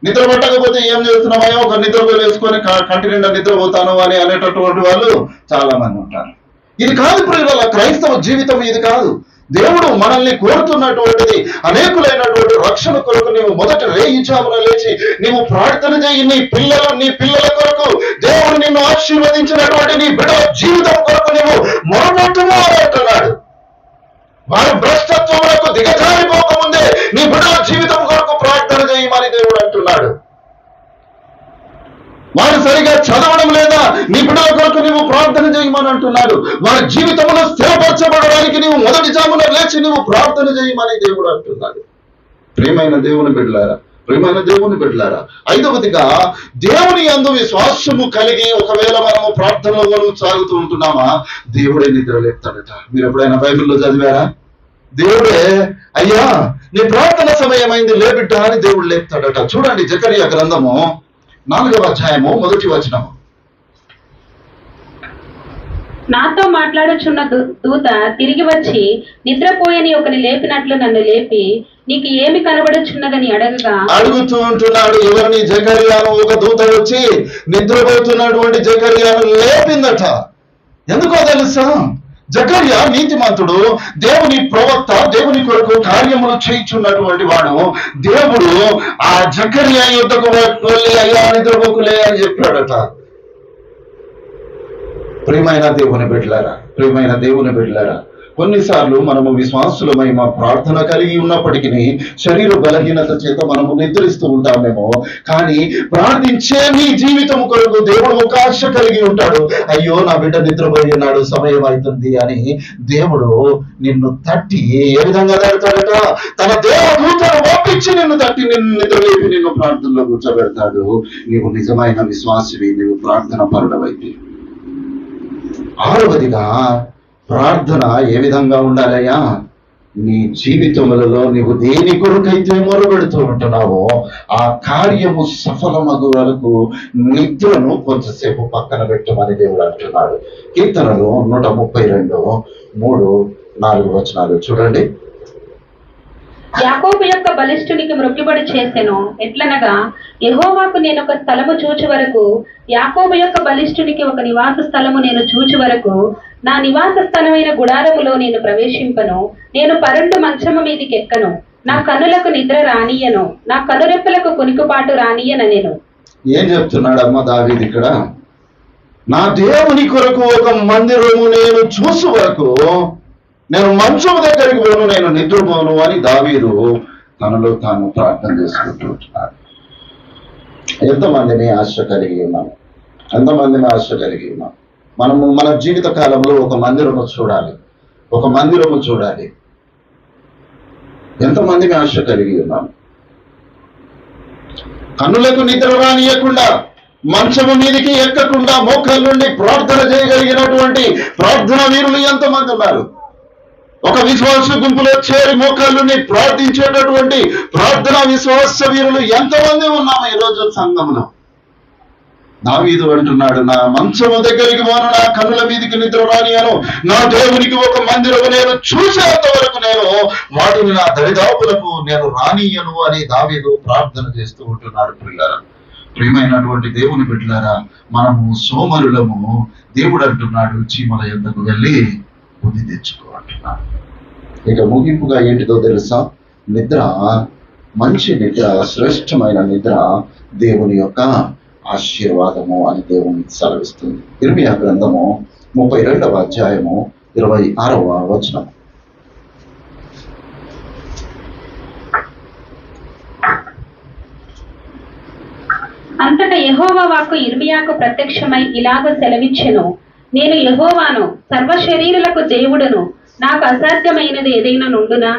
నిద్ర పట్టకపోతే ఏం చేస్తున్నామో ఒక నిద్ర వేసుకొని కంటి నిండా నిద్రపోతాను అని అనేటటువంటి వాళ్ళు చాలా మంది ఉంటారు. ఇది కాదు ప్రియుల క్రైస్తవ జీవితం, ఇది కాదు. దేవుడు మనల్ని కోరుతున్నటువంటిది అనేకులైనటువంటి రక్షణ కొరకు నీవు మొదట రేయి జామున లేచి నీవు ప్రార్థన చేయి. నీ పిల్లల కొరకు దేవుడు నిన్ను ఆశీర్వదించినటువంటి నీ బిడ్డ జీవితం కొరకు నీవు మొరపెట్టుము అని అంటున్నాడు. వారు భ్రష్టత్వములకు దిగజారిపోకముందే నీ బిడ్డ జీవితం కొరకు ప్రార్థన చేయమని దేవుడు అంటున్నాడు. వారు సరిగా చదవడం లేదా నీ బిడ్డల కొరకు నీవు ప్రార్థన చేయమని అంటున్నాడు. వారి జీవితంలో స్థిరపరచబడడానికి నీవు మొదటి జామున లేచి నీవు ప్రార్థన చేయమని దేవుడు అంటున్నాడు. ప్రియమైన దేవుని బిడ్డలారా, ఐదవదిగా దేవుని యందు విశ్వాసము కలిగి ఒకవేళ మనము ప్రార్థనలో సాగుతూ ఉంటున్నామా, దేవుడే నిద్ర లేపుతాడట. మీరు ఎప్పుడైనా బైబిల్లో చదివారా? దేవుడే అయ్యా నీ ప్రార్థన సమయమైంది లేబిడ్డ అని దేవుడు లేపుతాడట. చూడండి జకరియా గ్రంథము 4వ అధ్యాయము 1వ వచనము. నాతో మాట్లాడుచున్న దూత తిరిగి వచ్చి నిద్రపోయని ఒకని లేపినట్లు నన్ను లేపి, నీకు ఏమి కనబడుచున్నదని అడుగుతూ ఉంటున్నాడు. ఎవరిని? జకరియాను. ఒక దూత వచ్చి నిద్రపోతున్నటువంటి జకరియాను లేపిందట. ఎందుకో తెలుసా? జకరియా నీతిమంతుడు, దేవుని ప్రవక్త, దేవుని కొరకు కార్యములు చేయించున్నటువంటి వాడు. దేవుడు ఆ జకరియా యుద్ధకు వెళ్ళి అయ్యా నిద్రపోకులే అని చెప్పాడట. ప్రియమైన దేవుని బిడ్డలారా, కొన్నిసార్లు మనము విశ్వాసులమై మా ప్రార్థన కలిగి ఉన్నప్పటికీ శరీర బలహీనత చేత మనము నిద్రిస్తూ ఉంటామేమో. కానీ ప్రార్థించే నీ జీవితం కొరకు దేవుడు ఒక ఆశ కలిగి ఉంటాడు. అయ్యో నా బిడ్డ నిద్రపోయినాడు, సమయం అవుతుంది అని దేవుడు నిన్ను తట్టి ఏ విధంగా తడతాడట? తన దేవదూతను పంపించి నిన్ను తట్టి నిన్ను నిద్రలేపి నిన్ను ప్రార్థనలో కూర్చోబెడతాడు. నీవు నిజమైన విశ్వాసివి, నీవు ప్రార్థన పరుడవైతే. ఆరవదిగా ప్రార్థన ఏ విధంగా ఉండాలయ్యా? నీ జీవితములలో నీవు దేని కొరకైతే మొరబెడుతూ ఉంటున్నావో ఆ కార్యము సఫలమగు వరకు నిద్రను కొంతసేపు పక్కన పెట్టమని దేవుడు అంటున్నాడు. కీర్తనలు 132:3-4 వచనాలు చూడండి. యాకోబు యొక్క బలిష్ఠునికి మ్రొక్కిబడి చేసెను. ఎట్లనగా, యెహోవాకు నేను ఒక స్థలము చూచు వరకు, యాకోబు యొక్క బలిష్ఠునికి ఒక నివాస స్థలము నేను చూచు వరకు, నా నివాస స్థలమైన గుడారములో నేను ప్రవేశింపను. నేను పరుండు మంచము మీదికి ఎక్కను. నా కన్నులకు నిద్ర రానియను, నా కనురెప్పలకు కునికుపాటు రానియనెను. ఏం చెప్తున్నాడమ్మా దావీదు ఇక్కడ? నా దేవుని కొరకు ఒక మందిరము నేను చూసు వరకు నేను మంచము దగ్గరికి పోను, నేను నిద్రపోను అని దావీదు తనలో తాను ప్రార్థన చేసుకుంటున్నాడు. ఎంతమందిని ఆశ కలిగి ఉన్నాం? మనము మన జీవిత కాలంలో ఒక మందిరము చూడాలి. ఎంతమందిని ఆశ కలిగి ఉన్నాం? కన్నులకు నిద్ర రానియకుండా, మంచము మీదికి ఎక్కకుండా, మోకాళ్ళ నుండి ప్రార్థన చేయగలిగినటువంటి ప్రార్థన వీరులు ఎంతమంది ఉన్నారు? ఒక విశ్వాస గుంపులో చేరి మోకాళ్ళని ప్రార్థించేటటువంటి ప్రార్థన విశ్వాస వీరులు ఎంతమంది ఉన్నాము ఈరోజు సంఘంలో? దావీదు అంటున్నాడు, నా మంచము దగ్గరికి పోను, నా కన్నుల మీదికి నిద్ర రానియను, నా దేవునికి ఒక మందిరము నేను చూసేంత వరకు నేను వాటిని నా దరిదాపులకు నేను రానియను అని దావీదు ప్రార్థన చేస్తూ ఉంటున్నాడు. ప్రియమైనటువంటి దేవుని బిడ్డలారా, మనము సోమరులము. దేవుడు అంటున్నాడు, చీమల యొద్దకు వెళ్ళి బుద్ధి తెచ్చుకో అంటున్నాడు. ఇక ముగింపుగా ఏంటిదో తెలుసా? నిద్ర, మంచి నిద్ర, శ్రేష్టమైన నిద్ర దేవుని యొక్క ఆశీర్వాదము అని దేవుని సెలవిస్తుంది. ఇర్మియా గ్రంథము 32వ అధ్యాయము 26వ వచనం. అంతటా యెహోవా వాక్కు ఇర్మియాకు ప్రత్యక్షమై ఇలాగ సెలవిచ్చెను, నేను యెహోవాను, సర్వ శరీరులకు దేవుడును, నాకు అసాధ్యమైనది ఏదైనా నుండునా?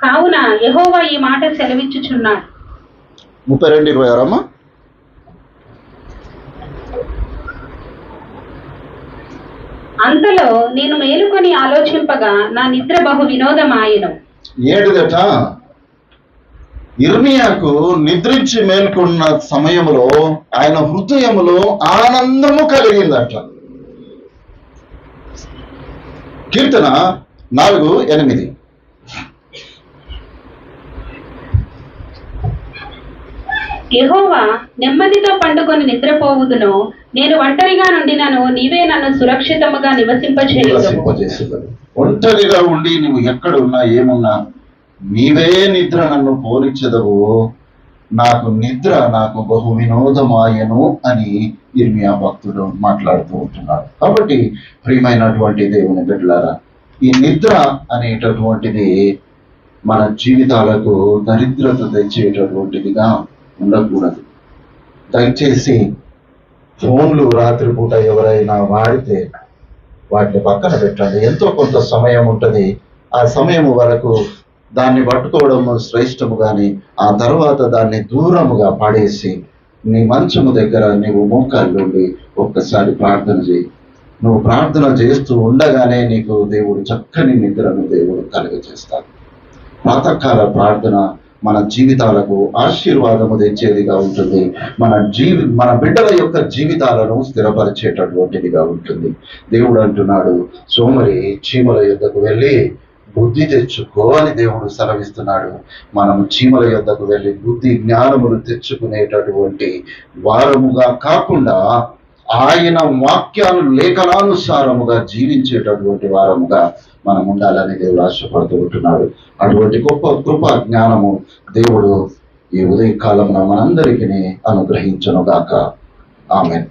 కావున యెహోవా ఈ మాట సెలవిచ్చుచున్నాడు. 32:26 అమ్మా. అంతలో నేను మేలుకొని ఆలోచింపగా నా నిద్ర బహు వినోదమాయెను. ఏంటిదట? ఇర్మియాకు నిద్రించి మేల్కొన్న సమయంలో ఆయన హృదయములో ఆనందము కలిగిందట. కీర్తన 4:8. యెహోవా, నెమ్మదితో పండుకొని నిద్రపోవుదును, నేను ఒంటరిగా నుండినను, నీవే నన్ను సురక్షితముగా నివసింపచేయుదువు. ఒంటరిగా ఉండి నువ్వు ఎక్కడున్నా ఏమున్నా నీవే నిద్ర నన్ను పోనిచ్చదవు, నాకు బహు వినోదమాయను అని ఇర్మియా భక్తుడు మాట్లాడుతూ ఉంటున్నాడు. కాబట్టి ప్రియమైనటువంటి దేవుని బిడ్డలారా, ఈ నిద్ర అనేటటువంటిది మన జీవితాలకు దరిద్రత తెచ్చేటటువంటిదిగా ఉండకూడదు. దయచేసి ఫోన్లు రాత్రిపూట ఎవరైనా వాడితే వాటిని పక్కన పెట్టండి. ఎంతో కొంత సమయం ఉంటుంది, ఆ సమయం వరకు దాన్ని పట్టుకోవడం శ్రేష్టము, కానీ ఆ తర్వాత దాన్ని దూరముగా పడేసి నీ మంచము దగ్గర నీవు మోకాళ్ళుండి ఒక్కసారి ప్రార్థన చేయి. నువ్వు ప్రార్థన చేస్తూ ఉండగానే నీకు దేవుడు చక్కని నిద్రను దేవుడు కలుగజేస్తాడు. ప్రాతకాల ప్రార్థన మన జీవితాలకు ఆశీర్వాదము తెచ్చేదిగా ఉంటుంది. మన బిడ్డల యొక్క జీవితాలను స్థిరపరిచేటటువంటిదిగా ఉంటుంది. దేవుడు అంటున్నాడు, సోమరి చీమల యొద్దకు వెళ్ళి బుద్ధి తెచ్చుకో అని దేవుడు సెలవిస్తున్నాడు. మనం చీమల యొద్దకు వెళ్ళి బుద్ధి జ్ఞానములు తెచ్చుకునేటటువంటి వారముగా కాకుండా ఆయన వాక్యాలు లేఖనానుసారముగా జీవించేటటువంటి వారముగా మనం ఉండాలని దేవుడు ఆశపడుతూ ఉంటున్నాడు. అటువంటి గొప్ప కృప జ్ఞానము దేవుడు ఈ ఉదయకాలమున మనందరికీ అనుగ్రహించును గాక. ఆమేన్.